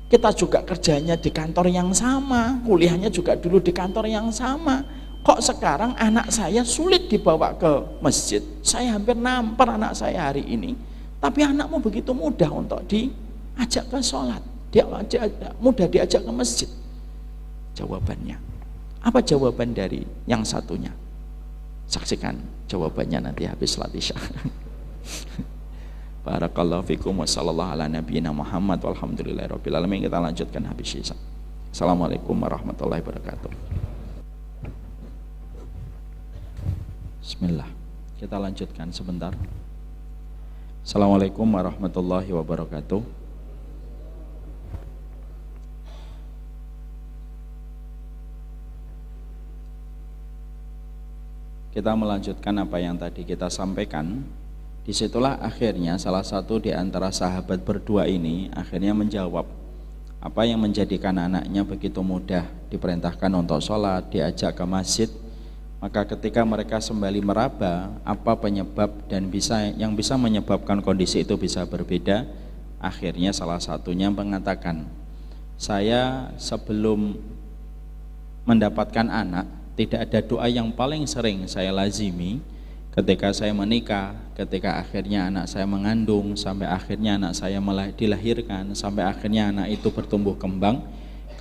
kita juga kerjanya di kantor yang sama, kuliahnya juga dulu di kantor yang sama. Kok sekarang anak saya sulit dibawa ke masjid? Saya hampir nampar anak saya hari ini. Tapi anakmu begitu mudah untuk diajak ke sholat, mudah diajak ke masjid. Jawabannya, apa jawaban dari yang satunya? Saksikan jawabannya nanti habis salat Isya. Barakallahu fikum wa sallallahu ala nabiyyina Muhammad walhamdulillahirabbil alamin. Kita lanjutkan habis Isya. Assalamualaikum warahmatullahi wabarakatuh. Bismillah. Kita lanjutkan sebentar. Assalamualaikum warahmatullahi wabarakatuh. Kita melanjutkan apa yang tadi kita sampaikan. Disitulah akhirnya salah satu di antara sahabat berdua ini akhirnya menjawab apa yang menjadikan anaknya begitu mudah diperintahkan untuk sholat, diajak ke masjid. Maka ketika mereka kembali meraba apa penyebab dan yang bisa menyebabkan kondisi itu bisa berbeda, akhirnya salah satunya mengatakan, saya sebelum mendapatkan anak tidak ada doa yang paling sering saya lazimi. Ketika saya menikah, ketika akhirnya anak saya mengandung, sampai akhirnya anak saya dilahirkan, sampai akhirnya anak itu bertumbuh kembang,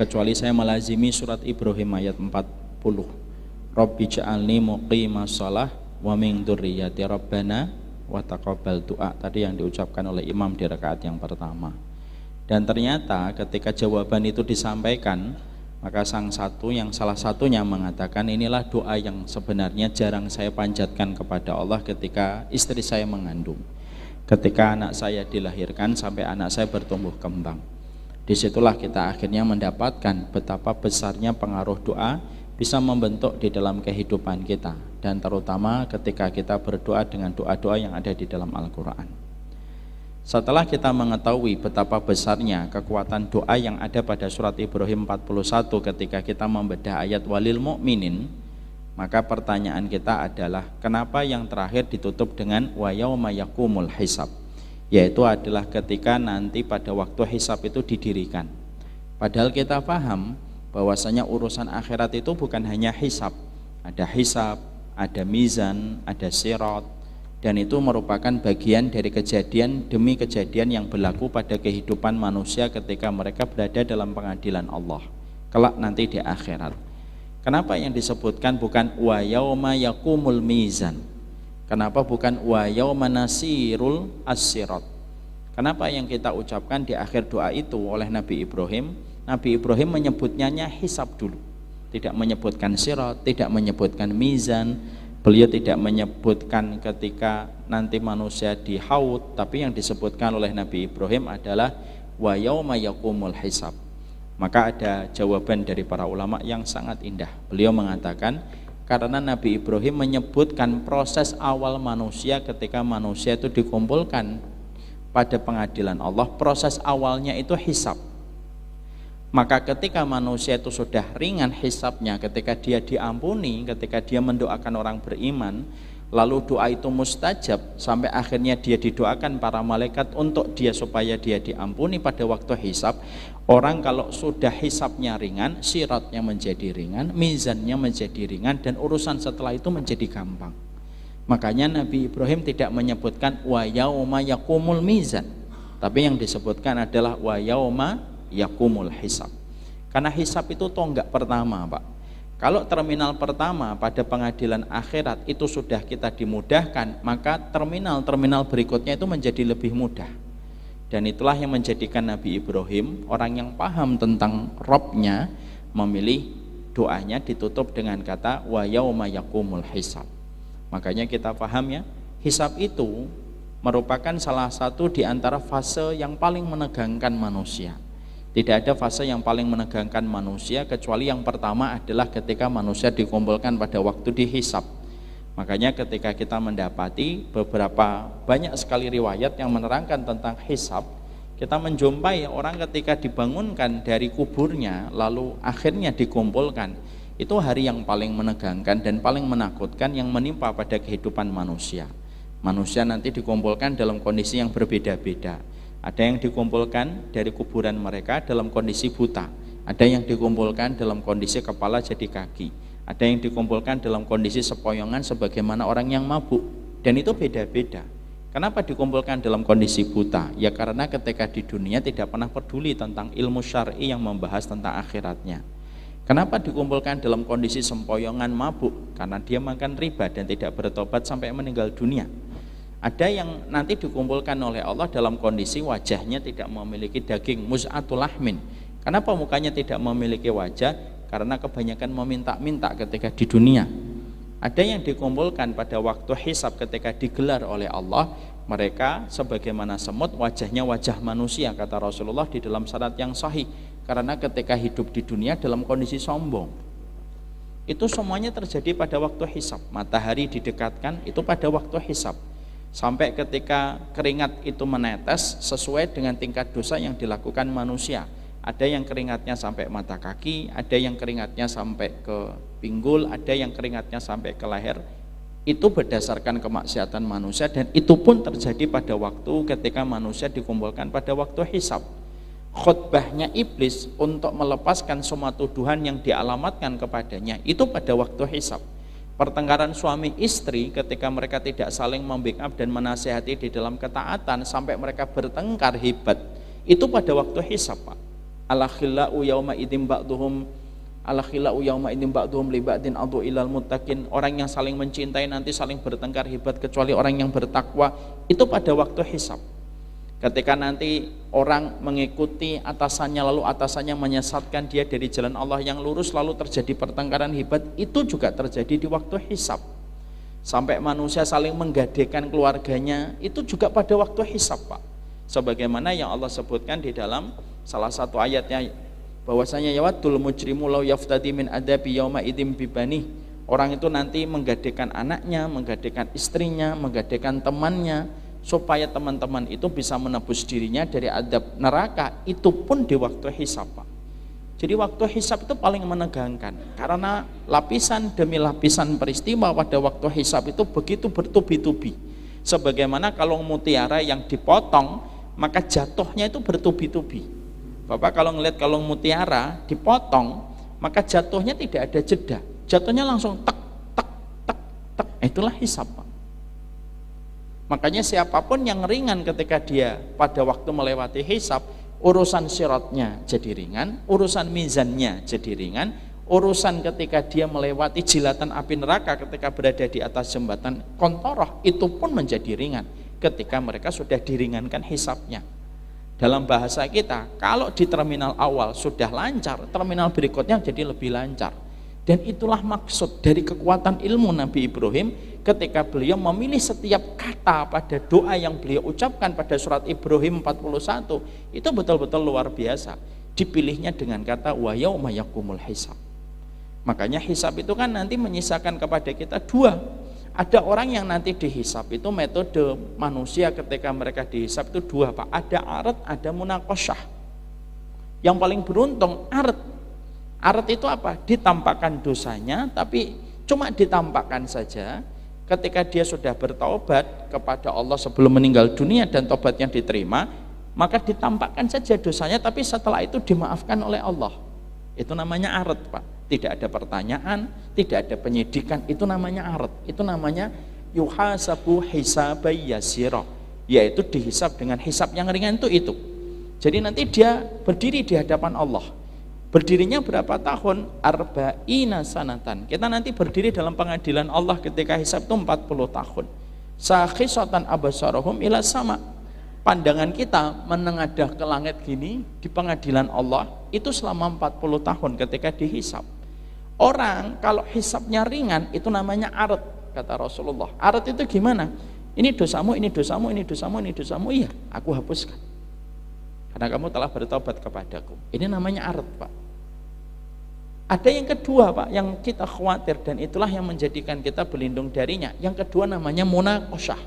kecuali saya melazimi surat Ibrahim ayat 40. Rabbi ja'alni muqimas shalah wa min dzurriyyati rabbana wa taqabbal du'a. Tadi yang diucapkan oleh imam di rakaat yang pertama. Dan ternyata ketika jawaban itu disampaikan, maka salah satunya mengatakan, inilah doa yang sebenarnya jarang saya panjatkan kepada Allah ketika istri saya mengandung, ketika anak saya dilahirkan sampai anak saya bertumbuh kembang. Disitulah kita akhirnya mendapatkan betapa besarnya pengaruh doa bisa membentuk di dalam kehidupan kita, dan terutama ketika kita berdoa dengan doa-doa yang ada di dalam Al-Quran. Setelah kita mengetahui betapa besarnya kekuatan doa yang ada pada surat Ibrahim 41 ketika kita membedah ayat walil mu'minin, maka pertanyaan kita adalah kenapa yang terakhir ditutup dengan wa yauma yaqumul hisab, yaitu adalah ketika nanti pada waktu hisab itu didirikan. Padahal kita paham bahwasanya urusan akhirat itu bukan hanya hisab, ada mizan, ada sirat, dan itu merupakan bagian dari kejadian demi kejadian yang berlaku pada kehidupan manusia ketika mereka berada dalam pengadilan Allah kelak nanti di akhirat. Kenapa yang disebutkan bukan wa yauma yaqumul mizan? Kenapa bukan wa yauma nasirul as-sirat? Kenapa yang kita ucapkan di akhir doa itu oleh Nabi Ibrahim? Nabi Ibrahim menyebutnya hisab dulu, tidak menyebutkan sirat, tidak menyebutkan mizan. Beliau tidak menyebutkan ketika nanti manusia di haud, tapi yang disebutkan oleh Nabi Ibrahim adalah wa yauma yaqumul hisab. Maka ada jawaban dari para ulama yang sangat indah. Beliau mengatakan karena Nabi Ibrahim menyebutkan proses awal manusia ketika manusia itu dikumpulkan pada pengadilan Allah, proses awalnya itu hisab. Maka ketika manusia itu sudah ringan hisabnya, ketika dia diampuni, ketika dia mendoakan orang beriman, lalu doa itu mustajab sampai akhirnya dia didoakan para malaikat untuk dia supaya dia diampuni pada waktu hisab. Orang kalau sudah hisabnya ringan, siratnya menjadi ringan, mizannya menjadi ringan, dan urusan setelah itu menjadi gampang. Makanya Nabi Ibrahim tidak menyebutkan wa yauma yaqumul mizan, tapi yang disebutkan adalah wa yauma yaqumul hisab. Karena hisab itu tonggak pertama, Pak. Kalau terminal pertama pada pengadilan akhirat itu sudah kita dimudahkan, maka terminal-terminal berikutnya itu menjadi lebih mudah. Dan itulah yang menjadikan Nabi Ibrahim, orang yang paham tentang Rabb-nya, memilih doanya ditutup dengan kata wa yauma yaqumul hisab. Makanya kita paham ya, hisab itu merupakan salah satu di antara fase yang paling menegangkan manusia. Tidak ada fase yang paling menegangkan manusia kecuali yang pertama adalah ketika manusia dikumpulkan pada waktu dihisab. Makanya ketika kita mendapati banyak sekali riwayat yang menerangkan tentang hisab, kita menjumpai orang ketika dibangunkan dari kuburnya lalu akhirnya dikumpulkan, itu hari yang paling menegangkan dan paling menakutkan yang menimpa pada kehidupan manusia. Manusia nanti dikumpulkan dalam kondisi yang berbeda-beda. Ada yang dikumpulkan dari kuburan mereka dalam kondisi buta. Ada yang dikumpulkan dalam kondisi kepala jadi kaki. Ada yang dikumpulkan dalam kondisi sepoyongan sebagaimana orang yang mabuk. Dan itu beda-beda. Kenapa dikumpulkan dalam kondisi buta? Ya karena ketika di dunia tidak pernah peduli tentang ilmu syar'i yang membahas tentang akhiratnya. Kenapa dikumpulkan dalam kondisi sempoyongan mabuk? Karena dia makan riba dan tidak bertobat sampai meninggal dunia. Ada yang nanti dikumpulkan oleh Allah dalam kondisi wajahnya tidak memiliki daging, muz'atul lahmin. Kenapa mukanya tidak memiliki wajah? Karena kebanyakan meminta-minta ketika di dunia. Ada yang dikumpulkan pada waktu hisab ketika digelar oleh Allah, mereka sebagaimana semut, wajahnya wajah manusia, kata Rasulullah di dalam syarat yang sahih. Karena ketika hidup di dunia dalam kondisi sombong. Itu semuanya terjadi pada waktu hisab. Matahari didekatkan, itu pada waktu hisab. Sampai ketika keringat itu menetes sesuai dengan tingkat dosa yang dilakukan manusia. Ada yang keringatnya sampai mata kaki, ada yang keringatnya sampai ke pinggul, ada yang keringatnya sampai ke leher. Itu berdasarkan kemaksiatan manusia, dan itu pun terjadi pada waktu ketika manusia dikumpulkan pada waktu hisab. Khutbahnya iblis untuk melepaskan semua tuduhan yang dialamatkan kepadanya itu pada waktu hisab. Pertengkaran suami istri ketika mereka tidak saling membackup dan menasihati di dalam ketaatan sampai mereka bertengkar hebat, itu pada waktu hisab, Pak. Alakhillau yauma idzin ba'duhum li ba'din adu ilal muttaqin. Orang yang saling mencintai nanti saling bertengkar hebat kecuali orang yang bertakwa. Itu pada waktu hisab. Ketika nanti orang mengikuti atasannya lalu atasannya menyesatkan dia dari jalan Allah yang lurus, lalu terjadi pertengkaran hebat, itu juga terjadi di waktu hisab. Sampai manusia saling menggadekan keluarganya, itu juga pada waktu hisab, Pak. Sebagaimana yang Allah sebutkan di dalam salah satu ayatnya, bahwasanya yawaddul mujrimu law yaftadi min adabi yauma idzin bibani. Orang itu nanti menggadekan anaknya, menggadekan istrinya, menggadekan temannya, supaya teman-teman itu bisa menebus dirinya dari adab neraka. Itu pun di waktu hisab, Pak. Jadi waktu hisab itu paling menegangkan, karena lapisan demi lapisan peristiwa pada waktu hisab itu begitu bertubi-tubi. Sebagaimana kalung mutiara yang dipotong, maka jatuhnya itu bertubi-tubi. Bapak kalau ngelihat kalung mutiara dipotong, maka jatuhnya tidak ada jeda, jatuhnya langsung tek tek tek tek. Itulah hisab, Pak. Makanya siapapun yang ringan ketika dia pada waktu melewati hisab, urusan siratnya jadi ringan, urusan mizannya jadi ringan, urusan ketika dia melewati jilatan api neraka ketika berada di atas jembatan Qontoroh, itu pun menjadi ringan ketika mereka sudah diringankan hisabnya. Dalam bahasa kita, kalau di terminal awal sudah lancar, terminal berikutnya jadi lebih lancar. Dan itulah maksud dari kekuatan ilmu Nabi Ibrahim ketika beliau memilih setiap kata pada doa yang beliau ucapkan pada surat Ibrahim 41, itu betul-betul luar biasa. Dipilihnya dengan kata wa yauma yaqumul hisab. Makanya hisab itu kan nanti menyisakan kepada kita dua. Ada orang yang nanti dihisab, itu metode manusia ketika mereka dihisab itu dua, Pak. Ada arat, ada munaqasyah. Yang paling beruntung arat. Arat itu apa? Ditampakkan dosanya, tapi cuma ditampakkan saja. Ketika dia sudah bertaubat kepada Allah sebelum meninggal dunia dan taubatnya diterima, maka ditampakkan saja dosanya, tapi setelah itu dimaafkan oleh Allah. Itu namanya arat, Pak. Tidak ada pertanyaan, tidak ada penyidikan, itu namanya arat. Itu namanya yuhasabu hisabay yasira, yaitu dihisab dengan hisab yang ringan itu. Jadi nanti dia berdiri di hadapan Allah. Berdirinya berapa tahun? Arba'ina sanatan. Kita nanti berdiri dalam pengadilan Allah ketika hisab itu 40 tahun. Sakhisatan abasarahum ila sama. Pandangan kita menengadah ke langit gini di pengadilan Allah itu selama 40 tahun ketika dihisab. Orang kalau hisabnya ringan itu namanya arat, kata Rasulullah. Arat itu gimana? Ini dosamu, ini dosamu, ini dosamu, ini dosamu. Iya, aku hapuskan. Karena kamu telah bertobat kepadaku. Ini namanya arat, Pak. Ada yang kedua, Pak, yang kita khawatir dan itulah yang menjadikan kita berlindung darinya. Yang kedua namanya munaqasyah.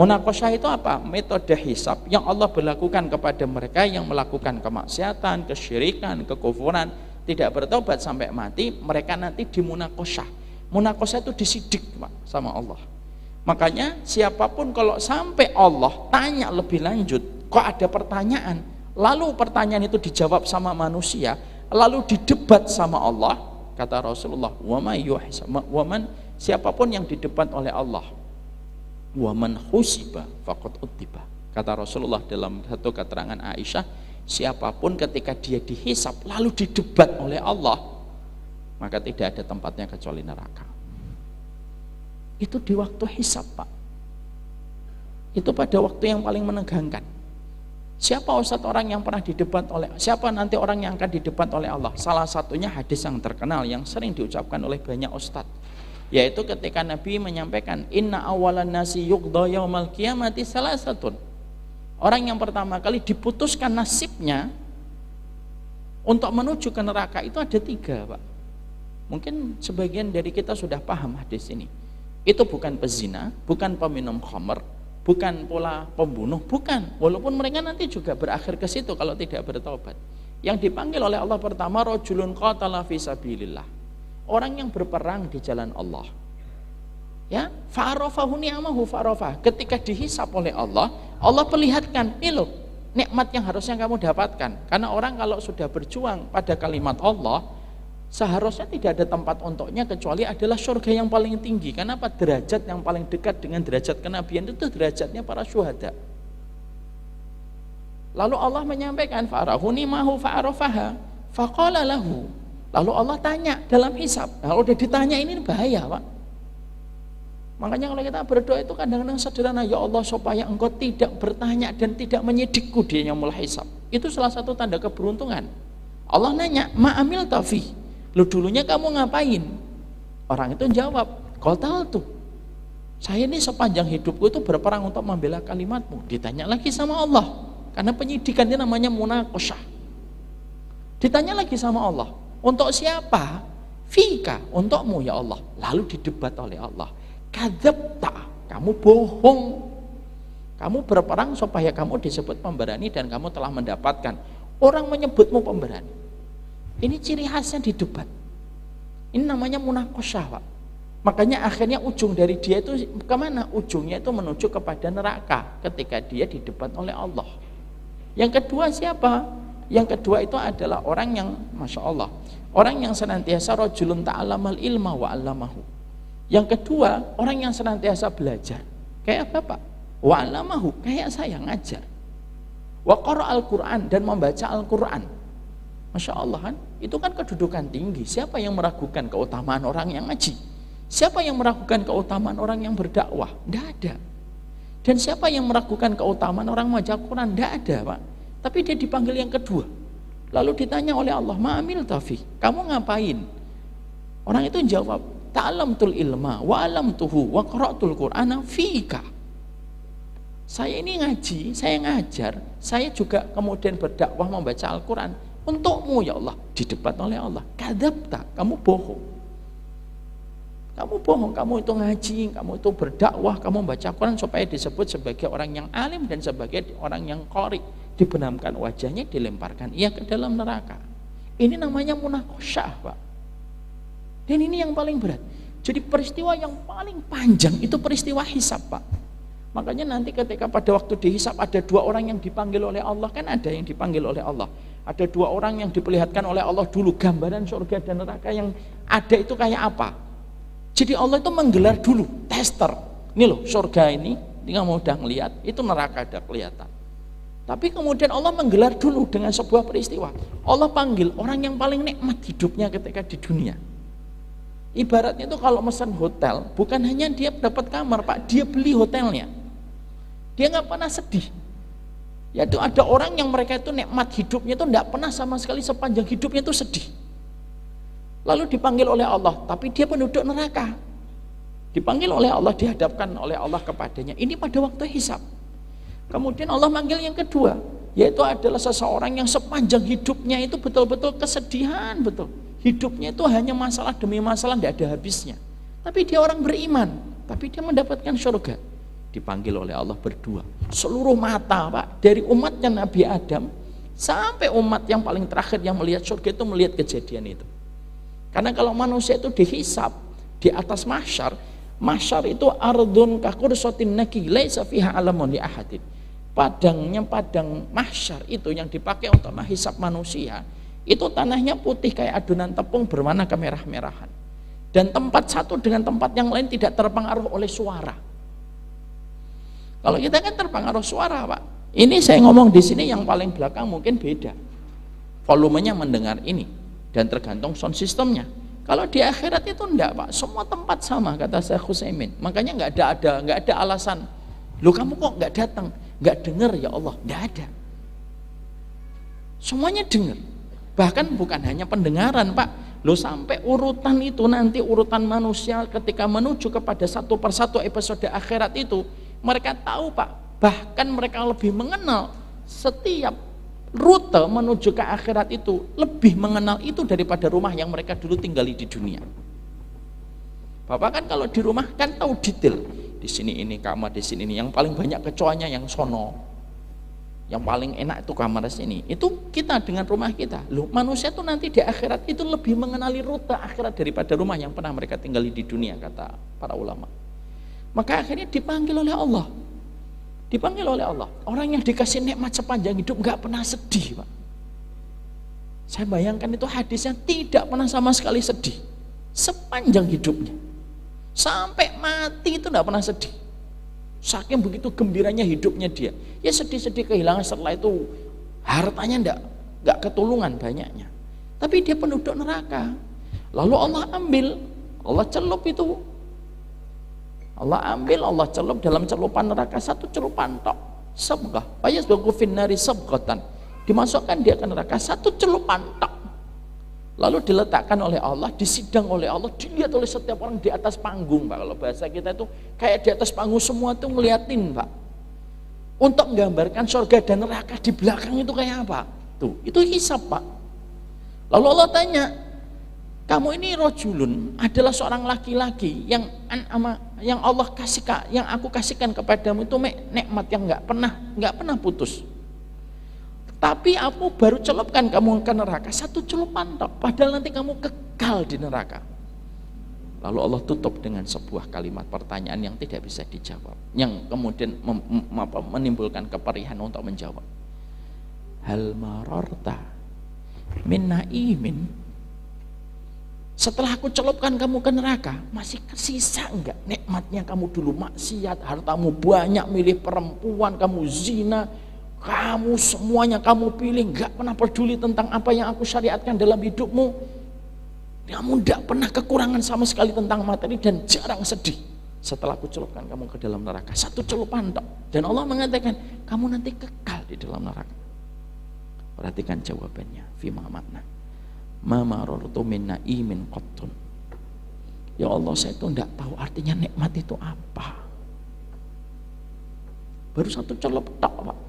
Munaqasyah itu apa? Metode hisab yang Allah berlakukan kepada mereka yang melakukan kemaksiatan, kesyirikan, kekufuran, tidak bertobat sampai mati, mereka nanti dimunaqasyah. Munaqasyah itu disidik, Pak, sama Allah. Makanya siapapun kalau sampai Allah tanya lebih lanjut, kok ada pertanyaan, lalu pertanyaan itu dijawab sama manusia, lalu didebat sama Allah, kata Rasulullah, waman siapapun yang didebat oleh Allah, waman husiba faqad utiba. Kata Rasulullah dalam satu keterangan Aisyah, siapapun ketika dia dihisab lalu didebat oleh Allah, maka tidak ada tempatnya kecuali neraka. Itu di waktu hisab, Pak. Itu pada waktu yang paling menegangkan. Siapa Ustadz orang yang pernah didebat oleh, siapa nanti orang yang akan didebat oleh Allah? Salah satunya hadis yang terkenal yang sering diucapkan oleh banyak Ustadz, yaitu ketika Nabi menyampaikan, inna awalan nasi yuqda yaumal qiyamati salasatun. Orang yang pertama kali diputuskan nasibnya untuk menuju ke neraka itu ada 3, Pak. Mungkin sebagian dari kita sudah paham hadis ini. Itu bukan pezina, bukan peminum khamr, bukan pula pembunuh, bukan. Walaupun mereka nanti juga berakhir ke situ kalau tidak bertobat. Yang dipanggil oleh Allah pertama, rajulun qatala fi sabilillah. Orang yang berperang di jalan Allah. Ya, fa'arafahu ni'amahu fa'arafah. Ketika dihisap oleh Allah, Allah perlihatkan, ini loh nikmat yang harusnya kamu dapatkan. Karena orang kalau sudah berjuang pada kalimat Allah, seharusnya tidak ada tempat untuknya kecuali adalah surga yang paling tinggi. Kenapa? Derajat yang paling dekat dengan derajat kenabian itu derajatnya para syuhada. Lalu Allah menyampaikan, farahuni mahu fa'arafaha faqala lahu. Lalu Allah tanya dalam hisab. Kalau udah ditanya ini bahaya, Pak. Makanya kalau kita berdoa itu kadang-kadang sederhana, ya Allah supaya engkau tidak bertanya dan tidak menyidikku di yaumul hisab. Itu salah satu tanda keberuntungan. Allah nanya, ma'amil tafi. Lu dulunya kamu ngapain? Orang itu jawab, qataltu. Saya ini sepanjang hidupku itu berperang untuk membela kalimatmu. Ditanya lagi sama Allah, karena penyidikannya namanya munaqashah. Ditanya lagi sama Allah, untuk siapa? Fika, untukmu ya Allah. Lalu didebat oleh Allah, kadzabta, kamu bohong. Kamu berperang supaya kamu disebut pemberani dan kamu telah mendapatkan. Orang menyebutmu pemberani. Ini ciri khasnya di debat. Ini namanya munaqashah, Pak. Makanya akhirnya ujung dari dia itu kemana? Ujungnya itu menuju kepada neraka ketika dia didebat oleh Allah. Yang kedua siapa? Yang kedua itu adalah orang yang, Masya Allah, orang yang senantiasa rajulun ta'alamal ilma wa 'allamahu. Yang kedua, orang yang senantiasa belajar. Kayak apa, Pak? Wa 'allamahu, kayak saya ngajar. Wa qara'al Qur'an, dan membaca Al-Qur'an. Masya Allah kan, itu kan kedudukan tinggi. Siapa yang meragukan keutamaan orang yang ngaji? Siapa yang meragukan keutamaan orang yang berdakwah? Tidak ada. Dan siapa yang meragukan keutamaan orang membaca Quran? Tidak ada, Pak. Tapi dia dipanggil yang kedua. Lalu ditanya oleh Allah, ma'amil tafi, kamu ngapain? Orang itu jawab, ta'alamtul ilma wa alamtuhu wa qara'tul Qur'ana fika. Saya ini ngaji, saya ngajar, saya juga kemudian berdakwah membaca Al-Quran untukmu ya Allah. Didebat oleh Allah, kadzabta, kamu bohong. Kamu bohong, kamu itu ngaji, kamu itu berdakwah, kamu baca Quran supaya disebut sebagai orang yang alim dan sebagai orang yang qari. Dibenamkan wajahnya, dilemparkan ia ke dalam neraka. Ini namanya munaqashah, Pak. Dan ini yang paling berat. Jadi peristiwa yang paling panjang itu peristiwa hisab, Pak. Makanya nanti ketika pada waktu dihisab ada 2 orang yang dipanggil oleh Allah, kan ada yang dipanggil oleh Allah. Ada 2 orang yang diperlihatkan oleh Allah dulu gambaran surga dan neraka yang ada itu kayak apa. Jadi Allah itu menggelar dulu tester. Ini loh surga ini kamu udah ngelihat, itu neraka ada kelihatan. Tapi kemudian Allah menggelar dulu dengan sebuah peristiwa. Allah panggil orang yang paling nikmat hidupnya ketika di dunia. Ibaratnya itu kalau pesan hotel, bukan hanya dia dapat kamar, Pak, dia beli hotelnya. Dia nggak pernah sedih. Yaitu ada orang yang mereka itu nikmat hidupnya itu nggak pernah sama sekali sepanjang hidupnya itu sedih. Lalu dipanggil oleh Allah, tapi dia penduduk neraka. Dipanggil oleh Allah, dihadapkan oleh Allah kepadanya. Ini pada waktu hisab. Kemudian Allah manggil yang kedua, yaitu adalah seseorang yang sepanjang hidupnya itu betul-betul kesedihan, betul. Hidupnya itu hanya masalah demi masalah, tidak ada habisnya. Tapi dia orang beriman, tapi dia mendapatkan surga. Dipanggil oleh Allah berdua. Seluruh mata, Pak, dari umatnya Nabi Adam sampai umat yang paling terakhir yang melihat surga itu melihat kejadian itu. Karena kalau manusia itu dihisab di atas mahsyar, Mahsyar itu ardun kakursatin naki laisa fiha alamun li ahadin. Padangnya padang mahsyar itu yang dipakai untuk menghisap manusia, itu tanahnya putih kayak adonan tepung berwarna kemerah-merahan. Dan tempat satu dengan tempat yang lain tidak terpengaruh oleh suara. Kalau kita kan terpengaruh suara, Pak. Ini saya ngomong di sini yang paling belakang mungkin beda. Volumenya mendengar ini dan tergantung sound systemnya. Kalau di akhirat itu enggak, Pak. Semua tempat sama kata Syekh Utsaimin. Makanya enggak ada alasan. Loh kamu kok enggak datang? Enggak dengar ya Allah? Enggak ada. Semuanya dengar. Bahkan bukan hanya pendengaran, Pak. Loh sampai urutan itu nanti urutan manusia ketika menuju kepada satu persatu episode akhirat itu, mereka tahu, Pak. Bahkan mereka lebih mengenal setiap rute menuju ke akhirat itu, lebih mengenal itu daripada rumah yang mereka dulu tinggali di dunia. Bapak kan kalau di rumah kan tahu detail. Di sini ini kamar, di sini ini. Yang paling banyak kecoanya yang sono. Yang paling enak itu kamar sini. Itu kita dengan rumah kita. Loh, manusia itu nanti di akhirat itu lebih mengenali rute akhirat daripada rumah yang pernah mereka tinggali di dunia, kata para ulama. Maka akhirnya dipanggil oleh Allah. Dipanggil oleh Allah. Orang yang dikasih nikmat sepanjang hidup nggak pernah sedih, Pak. Saya bayangkan itu hadisnya tidak pernah sama sekali sedih sepanjang hidupnya. Sampai mati itu nggak pernah sedih. Saking begitu gembiranya hidupnya dia. Ya sedih-sedih kehilangan, setelah itu hartanya nggak ketulungan banyaknya. Tapi dia penduduk neraka. Lalu Allah ambil, Allah celup itu. Allah celup dalam celupan neraka, satu celupan tok. Sabghah. Fayasbaghu finnari sabghatan. Dimasukkan dia ke neraka, satu celupan tok. Lalu diletakkan oleh Allah, disidang oleh Allah, dilihat oleh setiap orang di atas panggung, Pak. Kalau bahasa kita itu kayak di atas panggung, semua itu ngeliatin, Pak. Untuk menggambarkan surga dan neraka di belakang itu kayak apa? Tuh, itu hisab, Pak. Lalu Allah tanya, kamu ini rojulun adalah seorang laki-laki yang Allah kasihkan, yang aku kasihkan kepadamu itu nikmat yang nggak pernah putus. Tapi aku baru celupkan kamu ke neraka, satu celupan tok, padahal nanti kamu kekal di neraka. Lalu Allah tutup dengan sebuah kalimat pertanyaan yang tidak bisa dijawab, yang kemudian menimbulkan keperihan untuk menjawab. Hal mararta min naimin, setelah aku celupkan kamu ke neraka, masih tersisa enggak nikmatnya kamu dulu maksiat, hartamu banyak, milih perempuan, kamu zina, kamu semuanya kamu pilih, enggak pernah peduli tentang apa yang aku syariatkan dalam hidupmu. Kamu enggak pernah kekurangan sama sekali tentang materi dan jarang sedih. Setelah aku celupkan kamu ke dalam neraka, satu celupan tok. Dan Allah mengatakan, kamu nanti kekal di dalam neraka. Perhatikan jawabannya, fima makna. Ma marartu min naimin qattun. Ya Allah, saya itu enggak tahu artinya nikmat itu apa. Baru satu celup tok, Pak.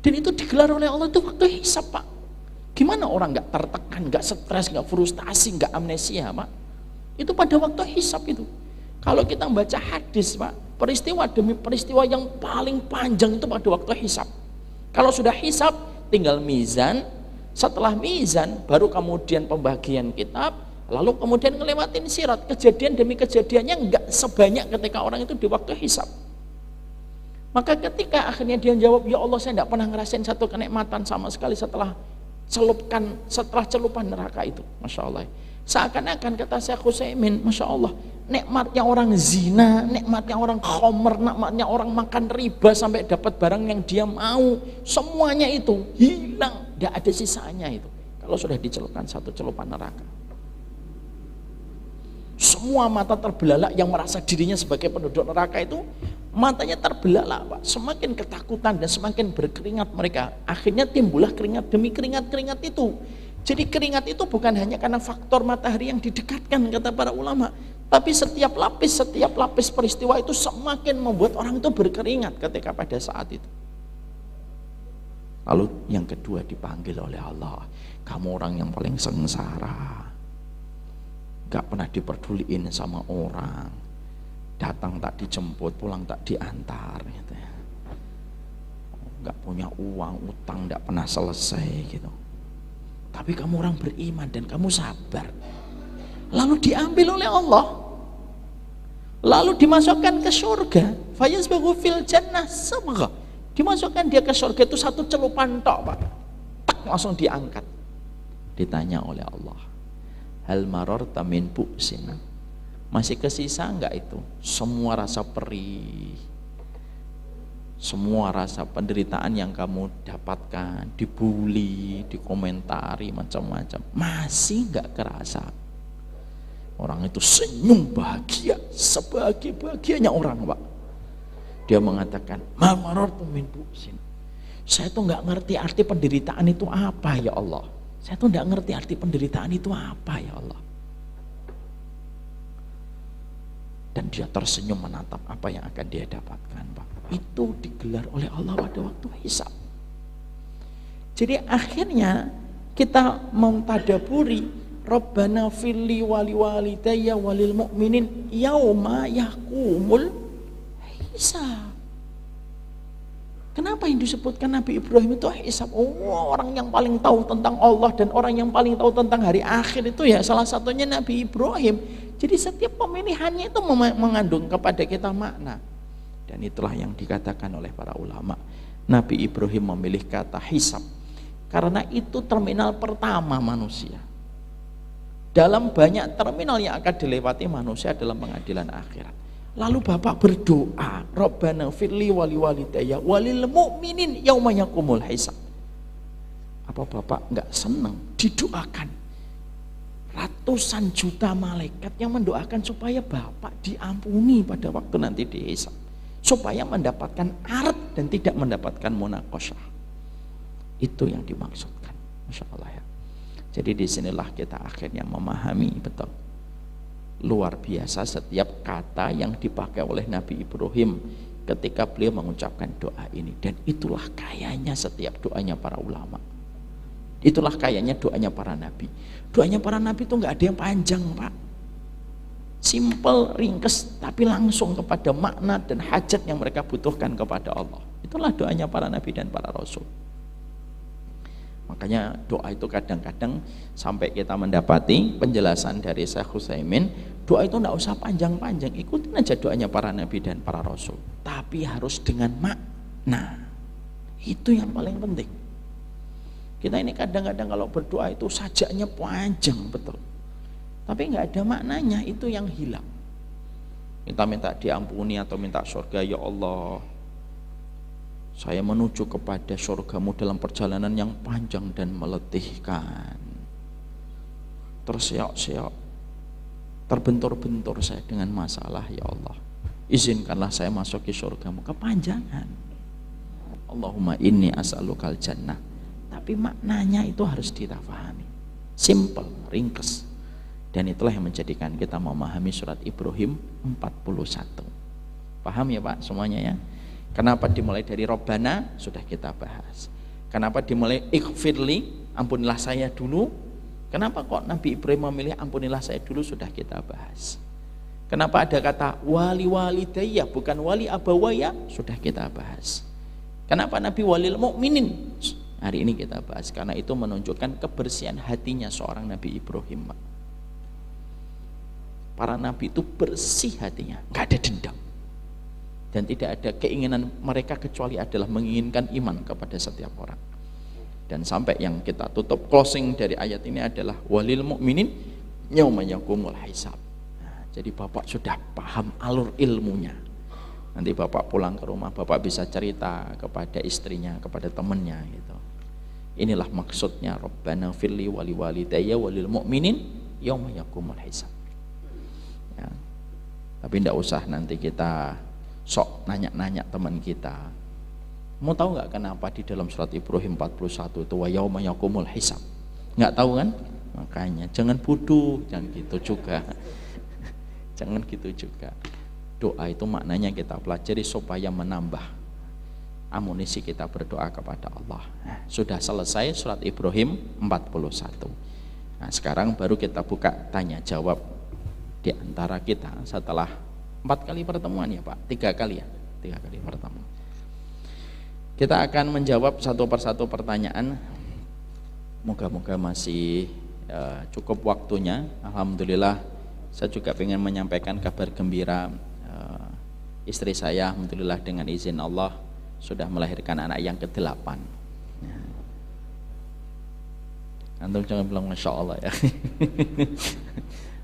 Dan itu digelar oleh Allah itu waktu hisab, Pak. Gimana orang nggak tertekan, nggak stres, nggak frustasi, nggak amnesia, Pak? Itu pada waktu hisab itu. Kalau kita baca hadis, Pak, peristiwa demi peristiwa yang paling panjang itu pada waktu hisab. Kalau sudah hisab, tinggal mizan. Setelah mizan, baru kemudian pembagian kitab, lalu kemudian ngelewatin sirat. Kejadian demi kejadiannya nggak sebanyak ketika orang itu di waktu hisab. Maka ketika akhirnya dia jawab, ya Allah, saya tidak pernah ngerasain satu kenikmatan sama sekali setelah celupan neraka itu. Masya Allah. Seakan-akan kata Syekh Utsaimin, Masya Allah, nikmatnya orang zina, nikmatnya orang khomer, nikmatnya orang makan riba sampai dapat barang yang dia mau, semuanya itu hilang, tidak ada sisanya itu. Kalau sudah dicelupkan satu celupan neraka. Semua mata terbelalak yang merasa dirinya sebagai penduduk neraka itu, matanya terbelalak, Pak. Semakin ketakutan dan semakin berkeringat mereka. Akhirnya timbullah keringat demi keringat itu. Jadi keringat itu bukan hanya karena faktor matahari yang didekatkan, kata para ulama, tapi setiap lapis peristiwa itu semakin membuat orang itu berkeringat ketika pada saat itu. Lalu yang kedua dipanggil oleh Allah, kamu orang yang paling sengsara, gak pernah diperduliin sama orang, datang tak dijemput, pulang tak diantar gitu ya. Gak punya uang, utang gak pernah selesai gitu. Tapi kamu orang beriman dan kamu sabar. Lalu diambil oleh Allah. lalu dimasukkan ke surga, fayasbaghu fil jannah sabgha, dimasukkan dia ke surga itu satu celupan tok Pak, tak langsung diangkat. Ditanya oleh Allah, hal mararta min bu'sin, masih kesisa enggak itu semua rasa perih, semua rasa penderitaan yang kamu dapatkan, dibully, dikomentari macam-macam, masih enggak kerasa? Orang itu senyum bahagia, sebahagia-bahagianya orang Pak. Dia mengatakan, ma marartu min bu'sin, saya tuh enggak ngerti arti penderitaan itu apa ya Allah. Saya tuh enggak ngerti arti penderitaan itu apa ya Allah. Dan dia tersenyum menatap apa yang akan dia dapatkan Pak. Itu digelar oleh Allah pada waktu hisab. Jadi akhirnya kita mentadaburi Rabbana firli wali walidayya walil mu'minin yauma yahkumul hisab. Kenapa yang disebutkan Nabi Ibrahim itu hisab? Oh, orang yang paling tahu tentang Allah dan orang yang paling tahu tentang hari akhir itu ya salah satunya Nabi Ibrahim. Jadi setiap pemilihannya itu mengandung kepada kita makna. Dan itulah yang dikatakan oleh para ulama, Nabi Ibrahim memilih kata hisab karena itu terminal pertama manusia. Dalam banyak terminal yang akan dilewati manusia dalam pengadilan akhirat. Lalu Bapak berdoa, Rabbana firli wali walidayya walil mu'minin yauma yaqumul hisab. Apa Bapak enggak senang didoakan ratusan juta malaikat yang mendoakan supaya Bapak diampuni pada waktu nanti dihisab, supaya mendapatkan arat dan tidak mendapatkan munakosyah? Itu yang dimaksudkan. Masya Allah ya. Jadi disinilah kita akhirnya memahami betul, luar biasa setiap kata yang dipakai oleh Nabi Ibrahim ketika beliau mengucapkan doa ini. Dan itulah kayanya setiap doanya para ulama, itulah kayanya doanya para nabi. Doanya para nabi itu nggak ada yang panjang Pak, simple, ringkes, tapi langsung kepada makna dan hajat yang mereka butuhkan kepada Allah. Itulah doanya para nabi dan para rasul. Makanya doa itu kadang-kadang sampai kita mendapati penjelasan dari Syekh Utsaimin, doa itu tidak usah panjang-panjang, ikutin aja doanya para nabi dan para rasul, tapi harus dengan makna. Itu yang paling penting. Kita ini kadang-kadang kalau berdoa itu sajaknya panjang betul, tapi nggak ada maknanya, itu yang hilang. Kita minta diampuni atau minta surga, ya Allah, saya menuju kepada surgamu dalam perjalanan yang panjang dan meletihkan. Terseok-seok, terbentur-bentur saya dengan masalah, ya Allah, izinkanlah saya masuk ke surgamu. Kepanjangan. Allahumma inni as'alukal jannah. Tapi maknanya itu harus kita pahami. Simple, ringkes. Dan itulah yang menjadikan kita memahami surat Ibrahim 41. Paham ya Pak semuanya ya? Kenapa dimulai dari Robbana? Sudah kita bahas. Kenapa dimulai ighfirli? Ampunilah saya dulu. Kenapa kok Nabi Ibrahim memilih ampunilah saya dulu? Sudah kita bahas. Kenapa ada kata wali walidayya bukan wali abawaya? Sudah kita bahas. Kenapa Nabi walil mu'minin? Hari ini kita bahas. Karena itu menunjukkan kebersihan hatinya seorang Nabi Ibrahim. Para nabi itu bersih hatinya, gak ada dendam. Dan tidak ada keinginan mereka kecuali adalah menginginkan iman kepada setiap orang. Dan sampai yang kita tutup closing dari ayat ini adalah walil mu'minin yauma yaqumul hisab. Nah, jadi Bapak sudah paham alur ilmunya. Nanti Bapak pulang ke rumah, Bapak bisa cerita kepada istrinya, kepada temannya gitu. Inilah maksudnya Rabbana firli wali walidayya walil mu'minin yauma yaqumul hisab. Ya. Tapi tidak usah nanti kita sok nanya-nanya teman kita. Mau tahu nggak kenapa di dalam surat Ibrahim 41 itu wa yauma yaqumul hisab? Nggak tahu kan? Makanya jangan bodoh, jangan gitu juga. Jangan gitu juga. Doa itu maknanya kita pelajari supaya menambah amunisi kita berdoa kepada Allah. Nah, sudah selesai surat Ibrahim 41. Nah, sekarang baru kita buka tanya jawab di antara kita setelah 4 kali pertemuan ya Pak, 3 kali ya, 3 kali pertemuan. Kita akan menjawab satu persatu pertanyaan. Moga-moga masih cukup waktunya. Alhamdulillah, saya juga ingin menyampaikan kabar gembira Istri saya alhamdulillah dengan izin Allah sudah melahirkan anak yang ke-8. Antum jangan bilang Masya Allah ya.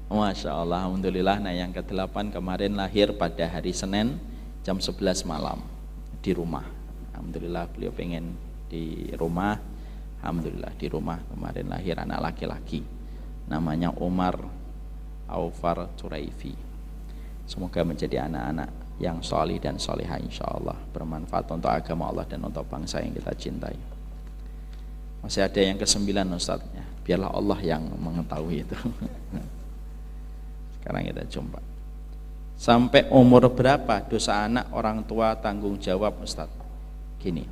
Masya Allah, alhamdulillah. Nah yang ke-8 kemarin lahir pada hari Senin jam 11 malam di rumah. Alhamdulillah beliau pengen di rumah. Alhamdulillah di rumah kemarin lahir anak laki-laki. Namanya Umar Aufar Turaifi. Semoga menjadi anak-anak yang solih dan solihah insyaallah, bermanfaat untuk agama Allah dan untuk bangsa yang kita cintai. Masih ada yang ke-9 Ustaz ya. Biarlah Allah yang mengetahui itu. Sekarang kita jumpa. Sampai umur berapa dosa anak orang tua tanggung jawab Ustaz? Gini,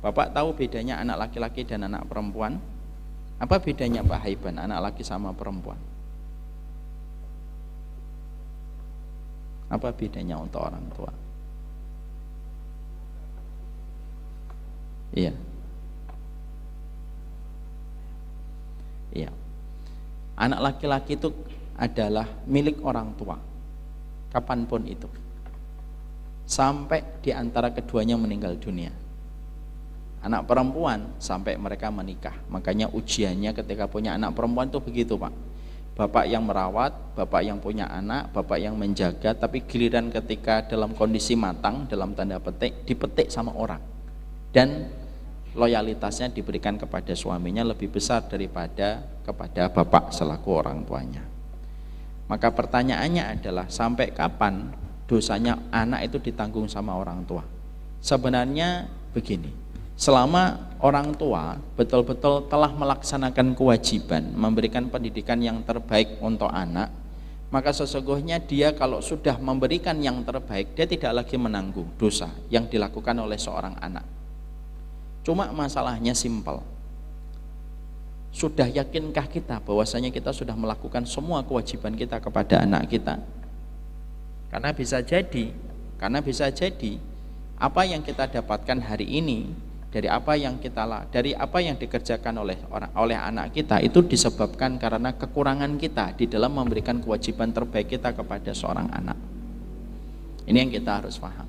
Bapak tahu bedanya anak laki-laki dan anak perempuan? Apa bedanya Pak Haiban anak laki sama perempuan? Apa bedanya untuk orang tua? Iya. Iya. Anak laki-laki itu adalah milik orang tua. Kapanpun itu. Sampai di antara keduanya meninggal dunia. Anak perempuan sampai mereka menikah. Makanya ujiannya ketika punya anak perempuan itu begitu, Pak. Bapak yang merawat, bapak yang punya anak, bapak yang menjaga, tapi giliran ketika dalam kondisi matang, dalam tanda petik, dipetik sama orang. Dan loyalitasnya diberikan kepada suaminya lebih besar daripada kepada bapak selaku orang tuanya. Maka pertanyaannya adalah sampai kapan dosanya anak itu ditanggung sama orang tua? Sebenarnya begini, selama orang tua betul-betul telah melaksanakan kewajiban memberikan pendidikan yang terbaik untuk anak, maka sesungguhnya dia kalau sudah memberikan yang terbaik, dia tidak lagi menanggung dosa yang dilakukan oleh seorang anak. Cuma masalahnya simpel. Sudah yakinkah kita bahwasanya kita sudah melakukan semua kewajiban kita kepada anak kita? Karena bisa jadi apa yang kita dapatkan hari ini dari apa yang dikerjakan oleh anak kita itu disebabkan karena kekurangan kita di dalam memberikan kewajiban terbaik kita kepada seorang anak. Ini yang kita harus paham.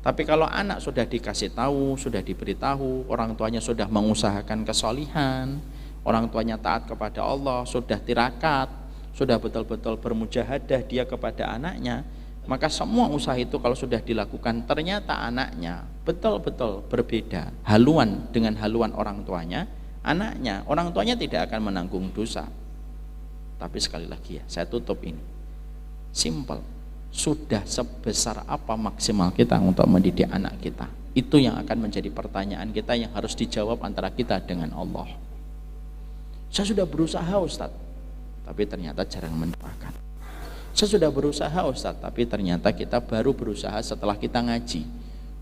Tapi kalau anak sudah dikasih tahu, sudah diberitahu, orang tuanya sudah mengusahakan kesolihan, orang tuanya taat kepada Allah, sudah tirakat, sudah betul-betul bermujahadah dia kepada anaknya, maka semua usaha itu kalau sudah dilakukan ternyata anaknya betul-betul berbeda haluan dengan haluan orang tuanya, orang tuanya tidak akan menanggung dosa. Tapi sekali lagi ya, saya tutup ini. Simple. Sudah sebesar apa maksimal kita untuk mendidik anak kita? Itu yang akan menjadi pertanyaan kita yang harus dijawab antara kita dengan Allah. Saya sudah berusaha Ustaz, tapi ternyata jarang mendoakan. Saya sudah berusaha Ustaz, tapi ternyata kita baru berusaha setelah kita ngaji.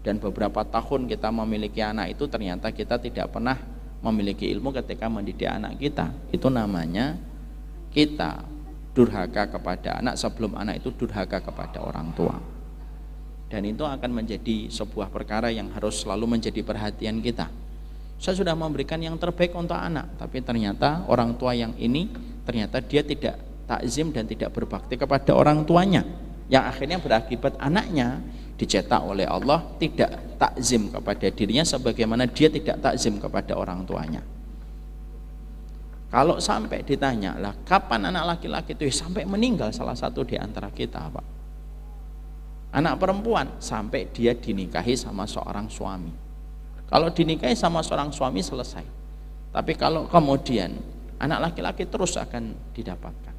Dan beberapa tahun kita memiliki anak itu ternyata kita tidak pernah memiliki ilmu ketika mendidik anak kita. Itu namanya kita durhaka kepada anak sebelum anak itu durhaka kepada orang tua. Dan itu akan menjadi sebuah perkara yang harus selalu menjadi perhatian kita. Saya sudah memberikan yang terbaik untuk anak, tapi ternyata orang tua yang ini ternyata dia tidak takzim dan tidak berbakti kepada orang tuanya, yang akhirnya berakibat anaknya dicetak oleh Allah tidak takzim kepada dirinya sebagaimana dia tidak takzim kepada orang tuanya. Kalau sampai ditanya lah kapan anak laki-laki itu sampai meninggal salah satu di antara kita, Pak. Anak perempuan sampai dia dinikahi sama seorang suami. Kalau dinikahi sama seorang suami selesai. Tapi kalau kemudian anak laki-laki terus akan didapatkan.